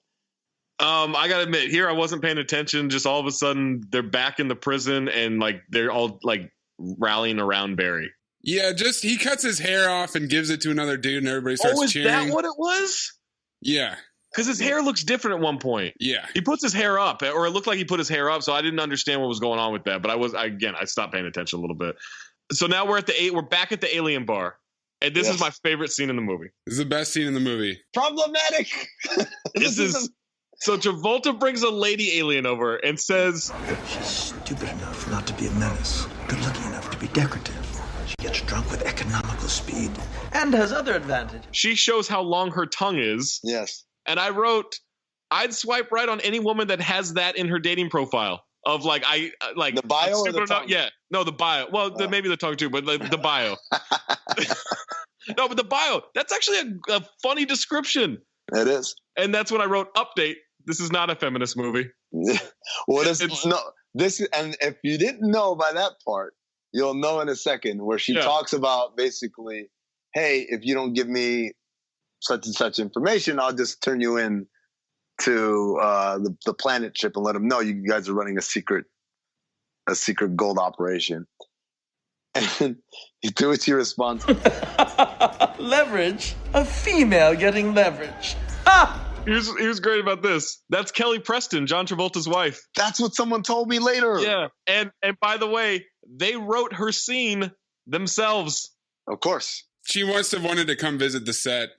I gotta admit, here I wasn't paying attention. Just all of a sudden, they're back in the prison and like they're all like rallying around Barry. Yeah, just he cuts his hair off and gives it to another dude, and everybody starts cheering. Oh, is that what it was? Yeah, because his hair looks different at one point. Yeah, he puts his hair up, or it looked like he put his hair up, so I didn't understand what was going on with that. But I stopped paying attention a little bit. So now we're back at the alien bar. And this is my favorite scene in the movie. This is the best scene in the movie. Problematic. So Travolta brings a lady alien over and says, she's stupid enough not to be a menace, good looking enough to be decorative. She gets drunk with economical speed. And has other advantages. She shows how long her tongue is. Yes. And I wrote, I'd swipe right on any woman that has that in her dating profile. Of like, the bio or the tongue? Yeah, no, the bio. Well, maybe the tongue too, but the bio. No, but the bio. That's actually a funny description. It is. And that's when I wrote, update. This is not a feminist movie. Well, and if you didn't know by that part, you'll know in a second, where she talks about basically, hey, if you don't give me such and such information, I'll just turn you in to the planet ship and let them know you guys are running a secret gold operation. And to which he responds, leverage? A female getting leverage. Ah! He was great about this. That's Kelly Preston, John Travolta's wife. That's what someone told me later. Yeah. And by the way, they wrote her scene themselves. Of course. She must have wanted to come visit the set.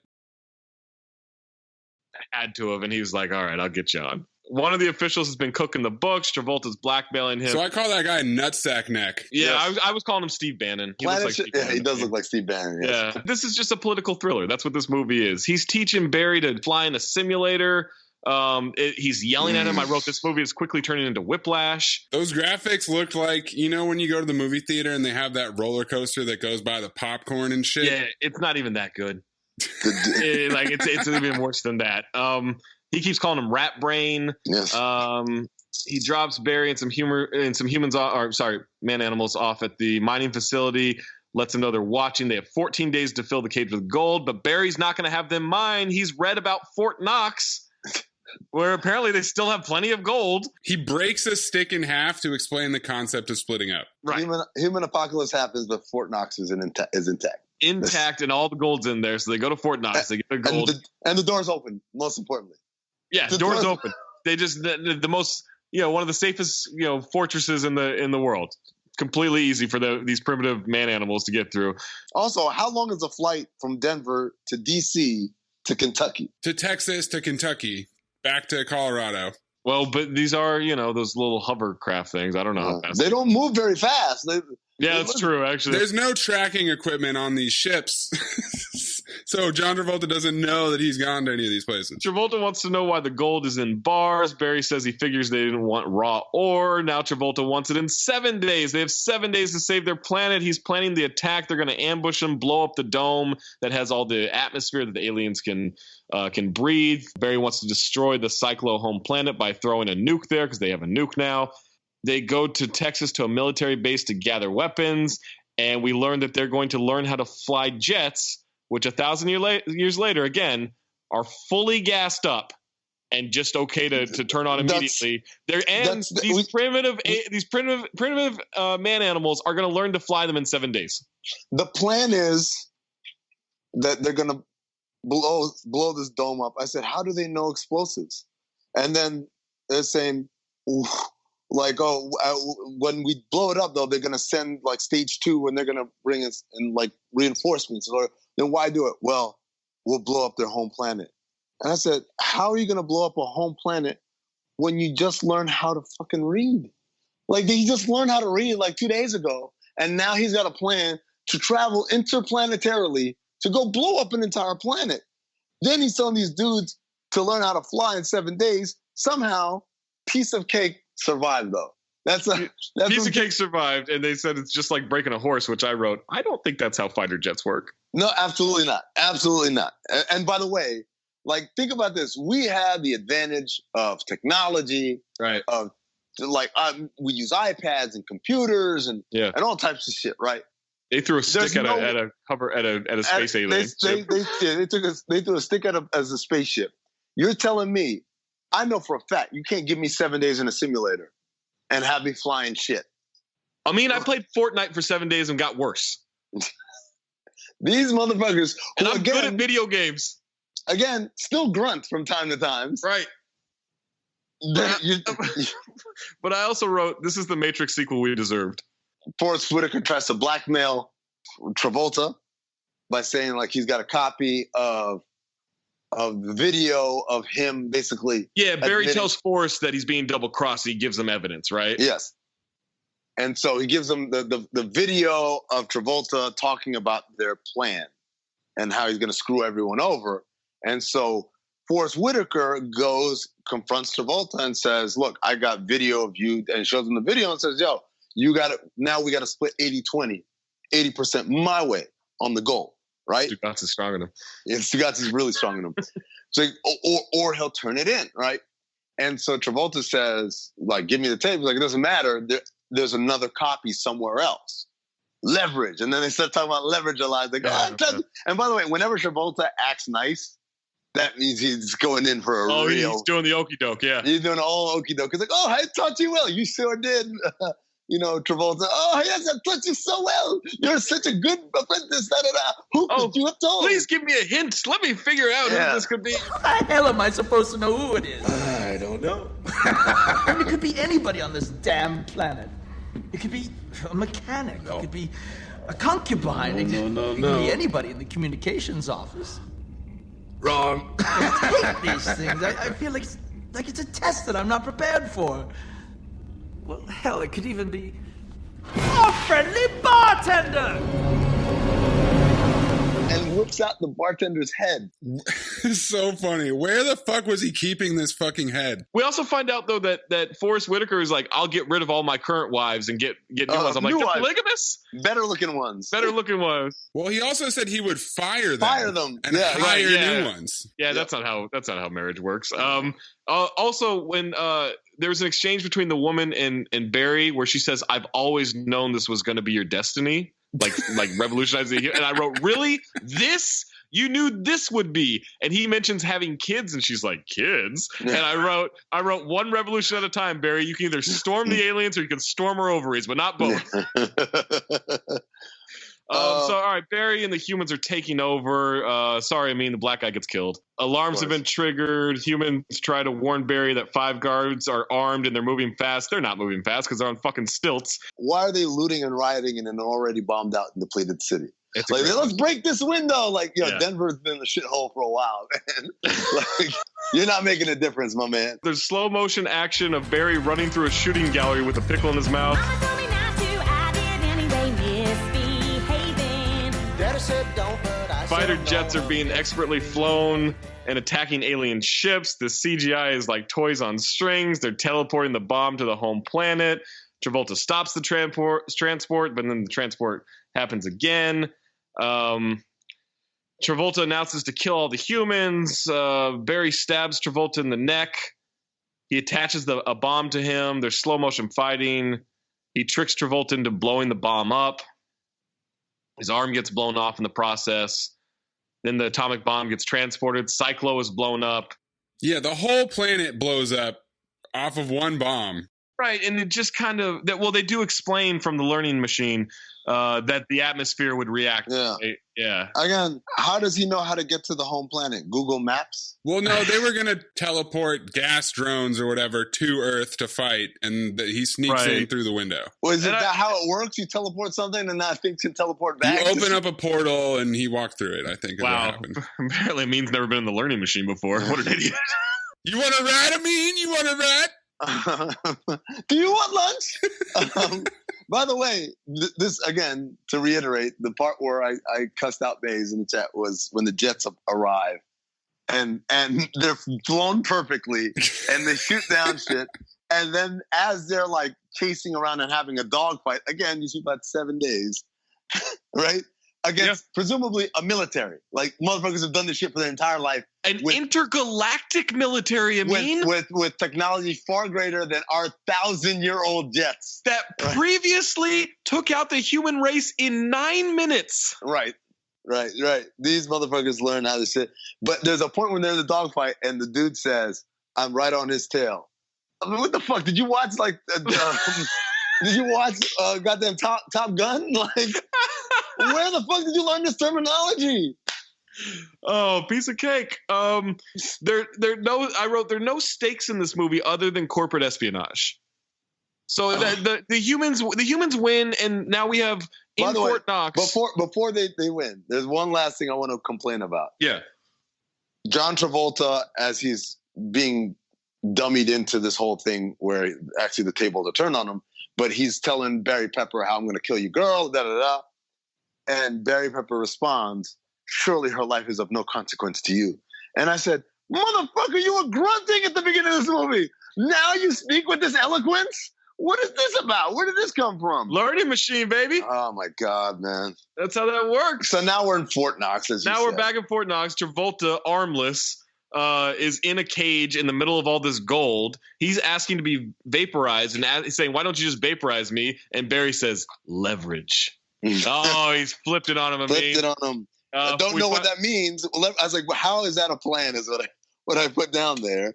Had to have, and he was like, all right, I'll get you on. One of the officials has been cooking the books. Travolta's blackmailing him. So I call that guy Nutsack Neck. Yeah, yes. I was calling him Steve Bannon. He looks like Steve Bannon. He does look like Steve Bannon. Yes. Yeah. This is just a political thriller. That's what this movie is. He's teaching Barry to fly in a simulator. He's yelling at him. I wrote this movie is quickly turning into Whiplash. Those graphics look like, when you go to the movie theater and they have that roller coaster that goes by the popcorn and shit. Yeah, it's not even that good. It's even worse than that. He keeps calling him Rat Brain. Yes. He drops Barry and some humans, man animals off at the mining facility. Lets them know they're watching. They have 14 days to fill the cage with gold, but Barry's not going to have them mine. He's read about Fort Knox, where apparently they still have plenty of gold. He breaks a stick in half to explain the concept of splitting up. Right. Human apocalypse happens, but Fort Knox is intact. Intact, and all the gold's in there. So they go to Fort Knox. They get the gold, and the door's open. Most importantly. Yeah, the door's open. They just the most one of the safest fortresses in the world. Completely easy for these primitive man animals to get through. Also, how long is a flight from Denver to DC to Kentucky? To Texas to Kentucky, back to Colorado. Well, but these are those little hovercraft things. I don't know how fast they don't move very fast. That's true. Actually, there's no tracking equipment on these ships. So John Travolta doesn't know that he's gone to any of these places. Travolta wants to know why the gold is in bars. Barry says he figures they didn't want raw ore. Now Travolta wants it in 7 days. They have 7 days to save their planet. He's planning the attack. They're going to ambush him, blow up the dome that has all the atmosphere that the aliens can breathe. Barry wants to destroy the Cyclo home planet by throwing a nuke there because they have a nuke now. They go to Texas to a military base to gather weapons, and we learn that they're going to learn how to fly jets, which 1,000 years later, again, are fully gassed up and just okay to turn on immediately. These primitive man animals are going to learn to fly them in 7 days. The plan is that they're going to blow this dome up. I said, how do they know explosives? And then they're saying, when we blow it up, though, they're going to send stage 2 and they're going to bring us in reinforcements. Or then why do it? Well, we'll blow up their home planet. And I said, how are you going to blow up a home planet when you just learned how to fucking read? He just learned how to read 2 days ago. And now he's got a plan to travel interplanetarily to go blow up an entire planet. Then he's telling these dudes to learn how to fly in 7 days. Somehow, piece of cake survived, though. That's piece of cake survived, and they said it's just like breaking a horse, which I wrote. I don't think that's how fighter jets work. No, absolutely not. Absolutely not. And by the way, like, think about this. We have the advantage of technology, right? Of like we use iPads and computers and all types of shit, right? They threw a stick at a space alien. They threw a stick at as a spaceship. You're telling me, I know for a fact, you can't give me 7 days in a simulator and have me flying shit. I mean, I played Fortnite for 7 days and got worse. These motherfuckers, and I'm good at video games. Again, still grunt from time to time. Right. But I also wrote, this is the Matrix sequel we deserved. Forrest Whitaker tries to blackmail Travolta by saying like he's got a copy of the video of him basically. Yeah, Barry tells Forrest that he's being double-crossed. He gives them evidence, right? Yes. And so he gives them the video of Travolta talking about their plan and how he's going to screw everyone over. And so Forrest Whitaker confronts Travolta and says, look, I got video of you, and shows him the video and says, yo, now we got to split 80-20, 80% my way on the goal, right? Stugotz is strong in him. Yeah, Stugotz is really strong in him. So, or he'll turn it in, right? And so Travolta says, like, give me the tape. He's like, it doesn't matter. There's another copy somewhere else. Leverage. And then they start talking about leverage a lot. They go, and by the way, whenever Travolta acts nice, that means he's going in for a real. He's doing the okie doke, yeah. He's doing all okie doke. He's like, oh, I taught you well. You sure did. Travolta, oh, yes, I taught you so well. You're such a good apprentice. Who could you have told? Please give me a hint. Let me figure out who this could be. How the hell am I supposed to know who it is? I don't know. It could be anybody on this damn planet. It could be a mechanic. No. It could be a concubine. It could be anybody in the communications office. Wrong. I hate these things. I feel like it's a test that I'm not prepared for. Well, hell, it could even be a friendly bartender! And whips out the bartender's head. It's so funny. Where the fuck was he keeping this fucking head? We also find out, though, that Forrest Whitaker is like, I'll get rid of all my current wives and get new ones. I'm like, they're polygamous? Better looking ones. Well, he also said he would fire them. And hire new ones. Yeah, that's not how marriage works. Also, when there was an exchange between the woman and Barry where she says, I've always known this was going to be your destiny. Like revolutionizing it. And I wrote, really? This? You knew this would be. And he mentions having kids, and she's like, kids? And I wrote one revolution at a time, Barry. You can either storm the aliens or you can storm her ovaries, but not both. So, all right, Barry and the humans are taking over. Sorry, the black guy gets killed. Alarms have been triggered. Humans try to warn Barry that 5 guards are armed and they're moving fast. They're not moving fast because they're on fucking stilts. Why are they looting and rioting in an already bombed out and depleted city? Like, let's break this window. Like, Denver's been in the shithole for a while, man. Like, you're not making a difference, my man. There's slow motion action of Barry running through a shooting gallery with a pickle in his mouth. Fighter jets are being expertly flown and attacking alien ships. The CGI is like toys on strings. They're teleporting the bomb to the home planet. Travolta stops the transport, but then the transport happens again. Travolta announces to kill all the humans. Barry stabs Travolta in the neck. He attaches a bomb to him. There's slow motion fighting. He tricks Travolta into blowing the bomb up. His arm gets blown off in the process. Then the atomic bomb gets transported. Cyclo is blown up. Yeah, the whole planet blows up off of one bomb. Right, and it just kind of they do explain from the learning machine that the atmosphere would react. Yeah. Right? Yeah. Again, how does he know how to get to the home planet? Google Maps? Well, no, they were going to teleport gas drones or whatever to Earth to fight, and he sneaks in through the window. Well, is that how it works? You teleport something and that thing can teleport back? You open up a portal and he walked through it, I think is what happened. Apparently Amin's never been in the learning machine before. What an idiot. You want a rat, Amin? You want a rat? Do you want lunch? By the way, this again to reiterate, the part where I cussed out Mayes in the chat was when the jets arrive, and they're flown perfectly, and they shoot down shit, and then as they're like chasing around and having a dogfight, again you see about 7 days, right? Against presumably a military. Like, motherfuckers have done this shit for their entire life. An intergalactic military, I mean? With technology far greater than our 1,000-year-old jets. That previously took out the human race in 9 minutes. Right. These motherfuckers learn how to shit. But there's a point when they're in the dogfight and the dude says, I'm right on his tail. I mean, what the fuck? Did you watch, like, goddamn Top Gun? Like... Where the fuck did you learn this terminology? Oh, piece of cake. There are no stakes in this movie other than corporate espionage. So the humans win, and now we have in Fort Knox. Before they win, there's one last thing I want to complain about. Yeah. John Travolta, as he's being dummied into this whole thing where actually the tables are turned on him, but he's telling Barry Pepper how I'm going to kill you, girl, da-da-da. And Barry Pepper responds, surely her life is of no consequence to you. And I said, motherfucker, you were grunting at the beginning of this movie. Now you speak with this eloquence? What is this about? Where did this come from? Learning machine, baby. Oh, my God, man. That's how that works. So now we're in Fort Knox, as you said. Now we're back in Fort Knox. Travolta, armless, is in a cage in the middle of all this gold. He's asking to be vaporized, and he's saying, why don't you just vaporize me? And Barry says, leverage. Oh, he's flipped it on him. I don't know what that means. I was like, well, how is that a plan? Is what I put down there.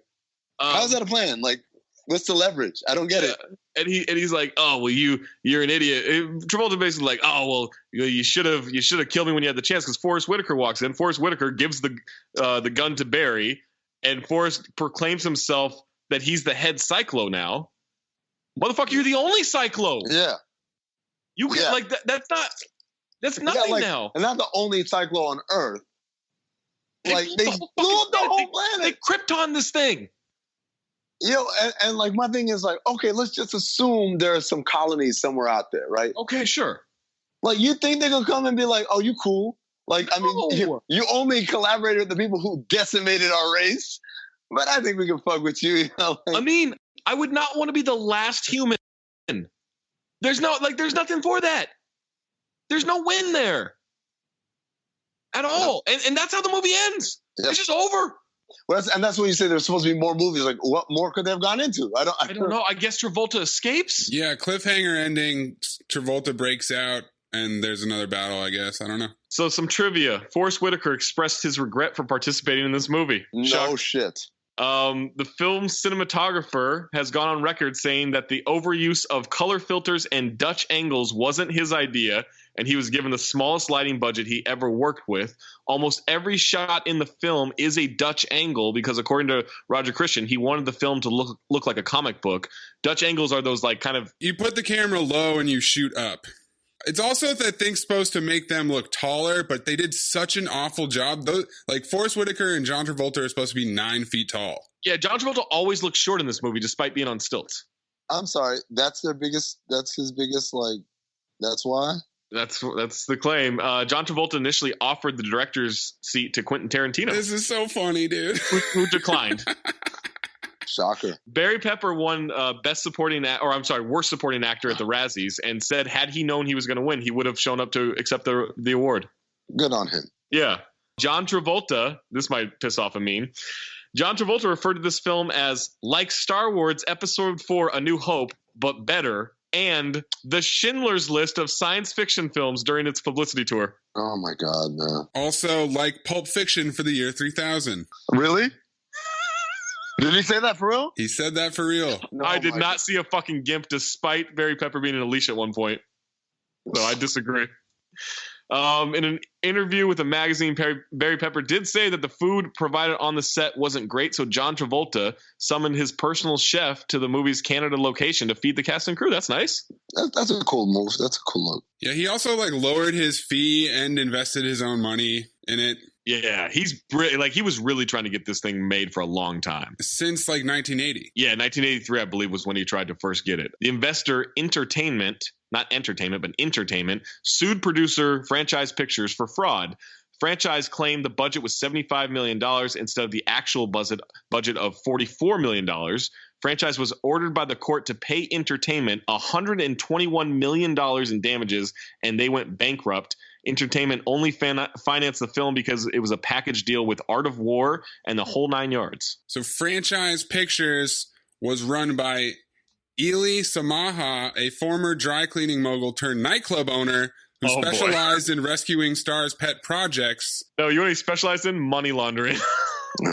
How is that a plan? Like, what's the leverage? I don't get it. And he's like, oh well, you're an idiot. Travolta basically like, oh well, you should have killed me when you had the chance, because Forrest Whitaker walks in. Forrest Whitaker gives the gun to Barry, and Forrest proclaims himself that he's the head cyclo now. Motherfucker, you're the only cyclo. Yeah. You can like that. That's nothing now. And not the only cyclo on Earth. Like they blew up the whole planet. They Krypton this thing. And like my thing is like, okay, let's just assume there are some colonies somewhere out there, right? Okay, sure. Like, you think they're gonna come and be like, oh, you cool? Like, I mean, you only collaborated with the people who decimated our race, but I think we can fuck with you. Like, I mean, I would not want to be the last human. There's nothing for that. There's no win there at all. And that's how the movie ends. Yep. It's just over. Well, that's when you say there's supposed to be more movies. Like, what more could they have gone into? I don't know. I guess Travolta escapes. Yeah, cliffhanger ending. Travolta breaks out, and there's another battle, I guess. I don't know. So some trivia. Forrest Whitaker expressed his regret for participating in this movie. No shit. The film's cinematographer has gone on record saying that the overuse of color filters and Dutch angles wasn't his idea, and he was given the smallest lighting budget he ever worked with. Almost every shot in the film is a Dutch angle because, according to Roger Christian, he wanted the film to look like a comic book. Dutch angles are those like kind of... You put the camera low and you shoot up. It's also that thing's supposed to make them look taller, but they did such an awful job. Those, like, Forrest Whitaker and John Travolta are supposed to be 9 feet tall. Yeah, John Travolta always looks short in this movie, despite being on stilts. I'm sorry. That's his biggest, like, that's why? That's the claim. John Travolta initially offered the director's seat to Quentin Tarantino. This is so funny, dude. Who declined. Shocker. Barry Pepper won worst supporting actor at the Razzies, and said had he known he was going to win, he would have shown up to accept the award. Good on him. Yeah. John Travolta, this might piss off Amin. John Travolta referred to this film as like Star Wars Episode 4 A New Hope, but better, and the Schindler's List of science fiction films during its publicity tour. Oh my God, man. Also like Pulp Fiction for the year 3000. Really? Did he say that for real? He said that for real. No, I did not see a fucking GIMP despite Barry Pepper being in a leash at one point. So I disagree. In an interview with a magazine, Barry Pepper did say that the food provided on the set wasn't great, so John Travolta summoned his personal chef to the movie's Canada location to feed the cast and crew. That's nice. That's a cool move. That's a cool look. Yeah, he also like lowered his fee and invested his own money in it. Yeah, he was really trying to get this thing made for a long time. Since like 1980. Yeah, 1983, I believe, was when he tried to first get it. The investor not entertainment, but entertainment, sued producer Franchise Pictures for fraud. Franchise claimed the budget was $75 million instead of the actual budget of $44 million. Franchise was ordered by the court to pay Entertainment $121 million in damages, and they went bankrupt. Entertainment only financed the film because it was a package deal with Art of War and the whole 9 yards. So Franchise Pictures was run by Eli Samaha, a former dry cleaning mogul turned nightclub owner who specialized in rescuing stars' pet projects. No, you know what he specialized in? Money laundering.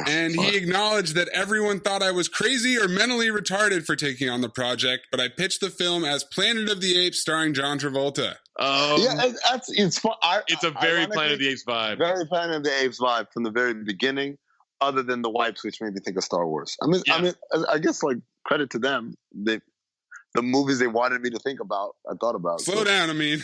And he acknowledged that everyone thought I was crazy or mentally retarded for taking on the project, but I pitched the film as Planet of the Apes starring John Travolta. It's fun. It's a very Planet of the Apes vibe. Very Planet of the Apes vibe from the very beginning, other than the wipes, which made me think of Star Wars. I guess like credit to them. The movies they wanted me to think about, I thought about. Slow down, I mean.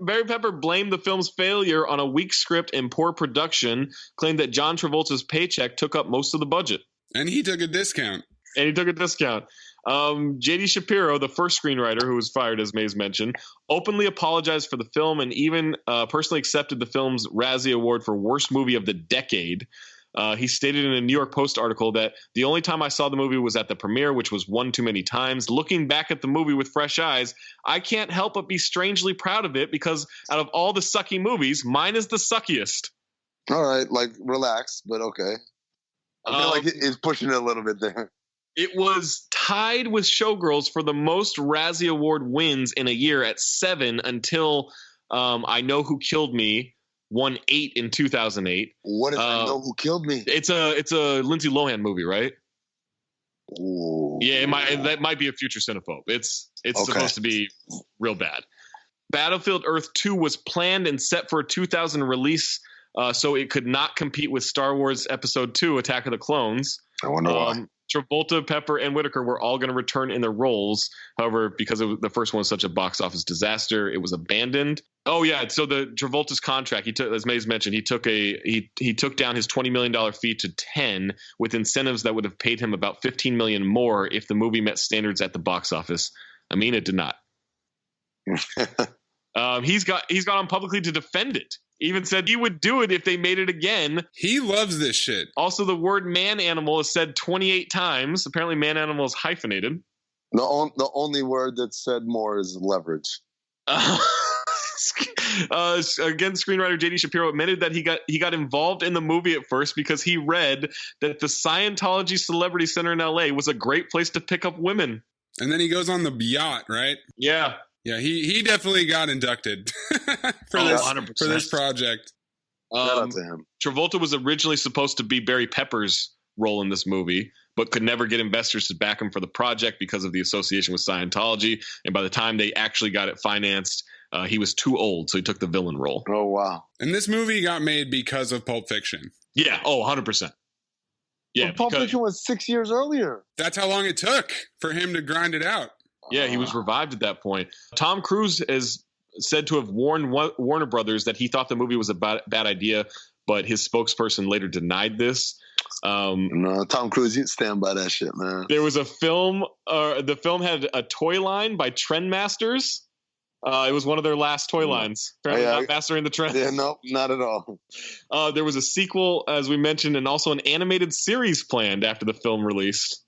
Barry Pepper blamed the film's failure on a weak script and poor production, claimed that John Travolta's paycheck took up most of the budget. And he took a discount. J.D. Shapiro, the first screenwriter who was fired, as Mayes mentioned, openly apologized for the film and even personally accepted the film's Razzie Award for Worst Movie of the Decade. He stated in a New York Post article that the only time I saw the movie was at the premiere, which was one too many times. Looking back at the movie with fresh eyes, I can't help but be strangely proud of it because out of all the sucky movies, mine is the suckiest. All right, like relax, but okay. I feel like it's pushing it a little bit there. It was tied with Showgirls for the most Razzie Award wins in a year at 7 until I Know Who Killed Me won 8 in 2008. What is I Know Who Killed Me? It's a Lindsay Lohan movie, right? Ooh. Yeah, that might be a future Cinephobe. It's supposed to be real bad. Battlefield Earth 2 was planned and set for a 2000 release, so it could not compete with Star Wars Episode 2, Attack of the Clones. I wonder why. Travolta, Pepper, and Whitaker were all going to return in their roles. However, because the first one was such a box office disaster, it was abandoned. Oh yeah, so the Travolta's contract, he took, as Mayes mentioned, he took down his $20 million fee to 10 with incentives that would have paid him about $15 million more if the movie met standards at the box office. I mean, it did not. He's gone on publicly to defend it. Even said he would do it if they made it again. He loves this shit. Also, the word man animal is said 28 times. Apparently, man animal is hyphenated. The only word that's said more is leverage. Again, screenwriter J.D. Shapiro admitted that he got involved in the movie at first because he read that the Scientology Celebrity Center in L.A. was a great place to pick up women. And then he goes on the yacht, right? Yeah. Yeah, he definitely got inducted for this project. Shout out to him. Travolta was originally supposed to be Barry Pepper's role in this movie, but could never get investors to back him for the project because of the association with Scientology. And by the time they actually got it financed, he was too old, so he took the villain role. Oh, wow. And this movie got made because of Pulp Fiction. Yeah, 100%. Yeah, well, Pulp Fiction was 6 years earlier. That's how long it took for him to grind it out. Yeah, he was revived at that point. Tom Cruise is said to have warned Warner Brothers that he thought the movie was a bad idea, but his spokesperson later denied this. No, Tom Cruise, you stand by that shit, man. There was a film. The film had a toy line by Trendmasters. It was one of their last toy lines. Apparently not mastering the trends. Yeah, no, not at all. There was a sequel, as we mentioned, and also an animated series planned after the film released.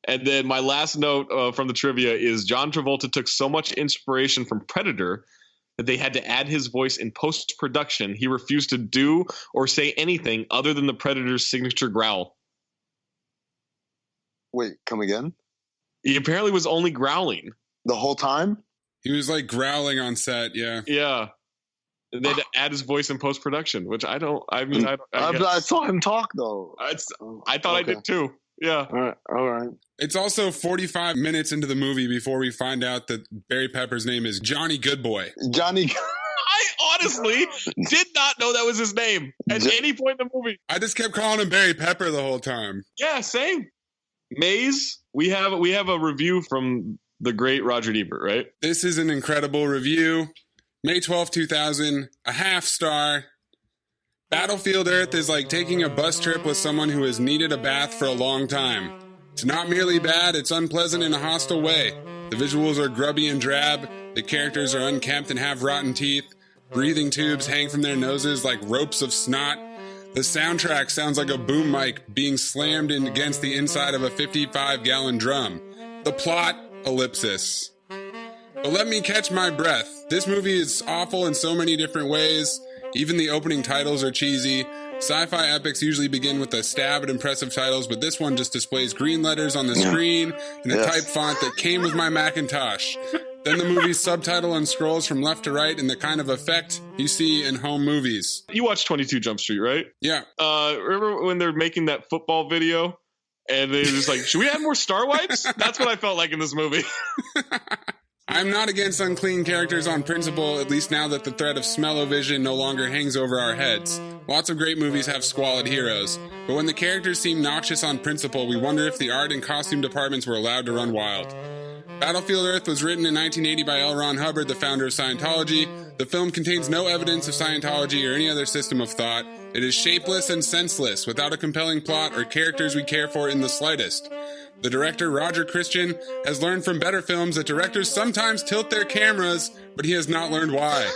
And then my last note from the trivia is John Travolta took so much inspiration from Predator that they had to add his voice in post-production. He refused to do or say anything other than the Predator's signature growl. Wait, come again? He apparently was only growling. The whole time? He was like growling on set, yeah. Yeah. And they had to add his voice in post-production, which I saw him talk, though. I thought I did too. Yeah. All right. It's also 45 minutes into the movie before we find out that Barry Pepper's name is Jonny Goodboy. I honestly did not know that was his name at any point in the movie. I just kept calling him Barry Pepper the whole time. Yeah, same. Mayes, we have a review from the great Roger Ebert, right? This is an incredible review. May 12, 2000, a half star. Battlefield Earth is like taking a bus trip with someone who has needed a bath for a long time. It's not merely bad, it's unpleasant in a hostile way. The visuals are grubby and drab, the characters are unkempt and have rotten teeth, breathing tubes hang from their noses like ropes of snot. The soundtrack sounds like a boom mic being slammed in against the inside of a 55-gallon drum. The plot, ellipsis. But let me catch my breath. This movie is awful in so many different ways. Even the opening titles are cheesy. Sci-fi epics usually begin with a stab at impressive titles, but this one just displays green letters on the screen in a type font that came with my Macintosh. Then the movie's subtitle unscrolls from left to right in the kind of effect you see in home movies. You watched 22 Jump Street, right? Yeah. Remember when they're making that football video and they're just like, should we add more star wipes? That's what I felt like in this movie. I'm not against unclean characters on principle, at least now that the threat of smell-o-vision no longer hangs over our heads. Lots of great movies have squalid heroes, but when the characters seem noxious on principle, we wonder if the art and costume departments were allowed to run wild. Battlefield Earth was written in 1980 by L. Ron Hubbard, the founder of Scientology. The film contains no evidence of Scientology or any other system of thought. It is shapeless and senseless, without a compelling plot or characters we care for in the slightest. The director, Roger Christian, has learned from better films that directors sometimes tilt their cameras, but he has not learned why.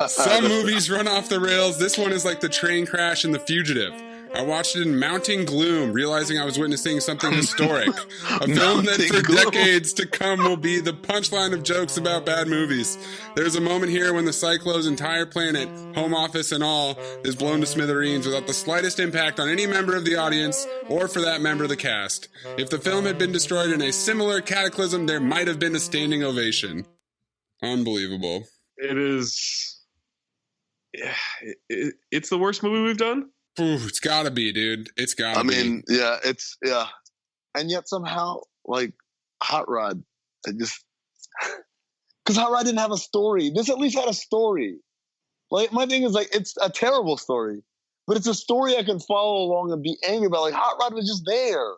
Some movies run off the rails. This one is like the train crash in The Fugitive. I watched it in mounting gloom, realizing I was witnessing something historic. A film that for decades to come will be the punchline of jokes about bad movies. There's a moment here when the Cyclo's entire planet, home office and all, is blown to smithereens without the slightest impact on any member of the audience, or for that member of the cast. If the film had been destroyed in a similar cataclysm, there might have been a standing ovation. Unbelievable. It is... Yeah, it's the worst movie we've done? Ooh, it's gotta be, dude. It's gotta be. I mean, yeah, it's, yeah. And yet somehow, like, Hot Rod, because Hot Rod didn't have a story. This at least had a story. Like, my thing is, like, it's a terrible story, but it's a story I can follow along and be angry about. Like, Hot Rod was just there.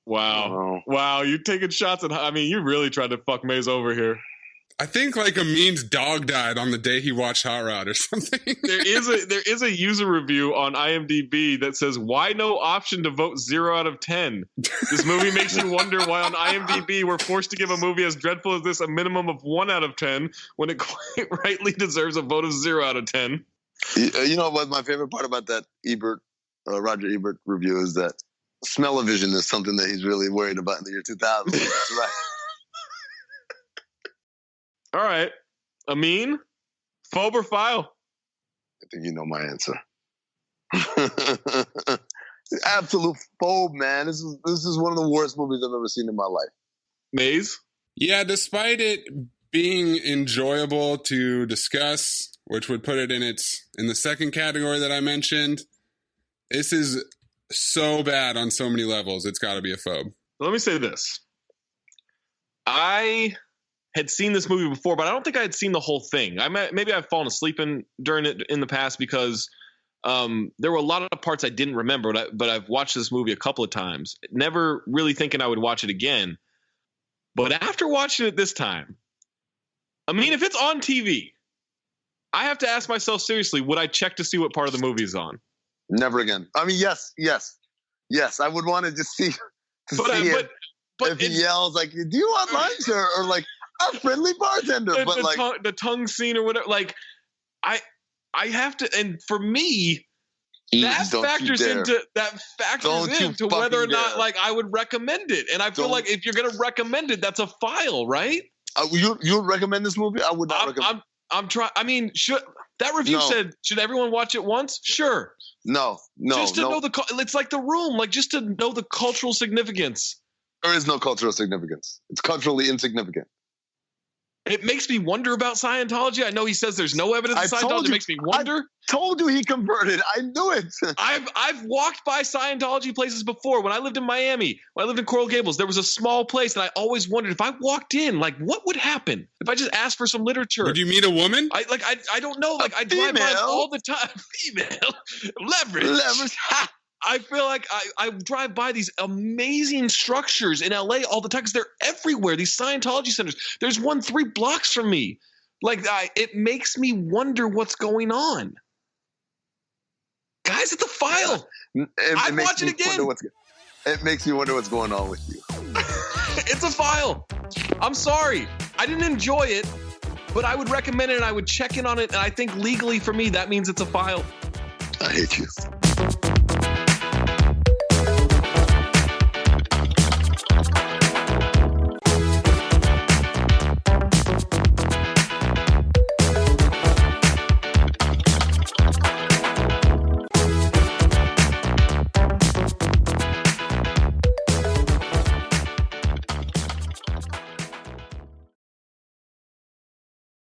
Wow. Wow, you're taking shots at... I mean, you really tried to fuck Maze over here. I think like Amin's dog died on the day he watched Hot Rod or something. There is a user review on IMDb that says, why no option to vote 0 out of 10? This movie makes you wonder why on IMDb we're forced to give a movie as dreadful as this a minimum of 1 out of 10 when it quite rightly deserves a vote of 0 out of 10. You know what my favorite part about that Roger Ebert review is that smell-o-vision is something that he's really worried about in the year 2000. That's right. All right. Amin, phobe or file? I think you know my answer. Absolute phobe, man. This is one of the worst movies I've ever seen in my life. Maze? Yeah, despite it being enjoyable to discuss, which would put it in the second category that I mentioned, this is so bad on so many levels. It's got to be a phobe. Let me say this. I had seen this movie before, but I don't think I had seen the whole thing. Maybe I've fallen asleep during it in the past because there were a lot of parts I didn't remember, but I've watched this movie a couple of times, never really thinking I would watch it again. But after watching it this time, I mean, if it's on TV, I have to ask myself seriously, would I check to see what part of the movie is on? Never again. I mean, yes. I would want to just see it. But if he yells like, do you want lunch? or like, a friendly bartender, the tongue scene or whatever. Like, I have to, and for me, that factors into whether or not like I would recommend it. And I feel like if you're gonna recommend it, that's a file, right? You would recommend this movie? I would not recommend. I'm trying. I mean, that review said should everyone watch it once? Sure. No. Just to know it's like The Room, like just to know the cultural significance. There is no cultural significance. It's culturally insignificant. It makes me wonder about Scientology. I know he says there's no evidence of Scientology. It makes me wonder. I told you he converted. I knew it. I've walked by Scientology places before. When I lived in Miami, when I lived in Coral Gables, there was a small place, and I always wondered if I walked in, like, what would happen if I just asked for some literature? Would you meet a woman? I don't know. Like, I drive by all the time. Female leverage. I feel like I drive by these amazing structures in LA all the time because they're everywhere. These Scientology centers. There's one 3 blocks from me. Like, it makes me wonder what's going on. Guys, it's a file. I'd watch it again. It makes me wonder what's going on with you. It's a file. I'm sorry. I didn't enjoy it, but I would recommend it and I would check in on it. And I think legally for me, that means it's a file. I hate you.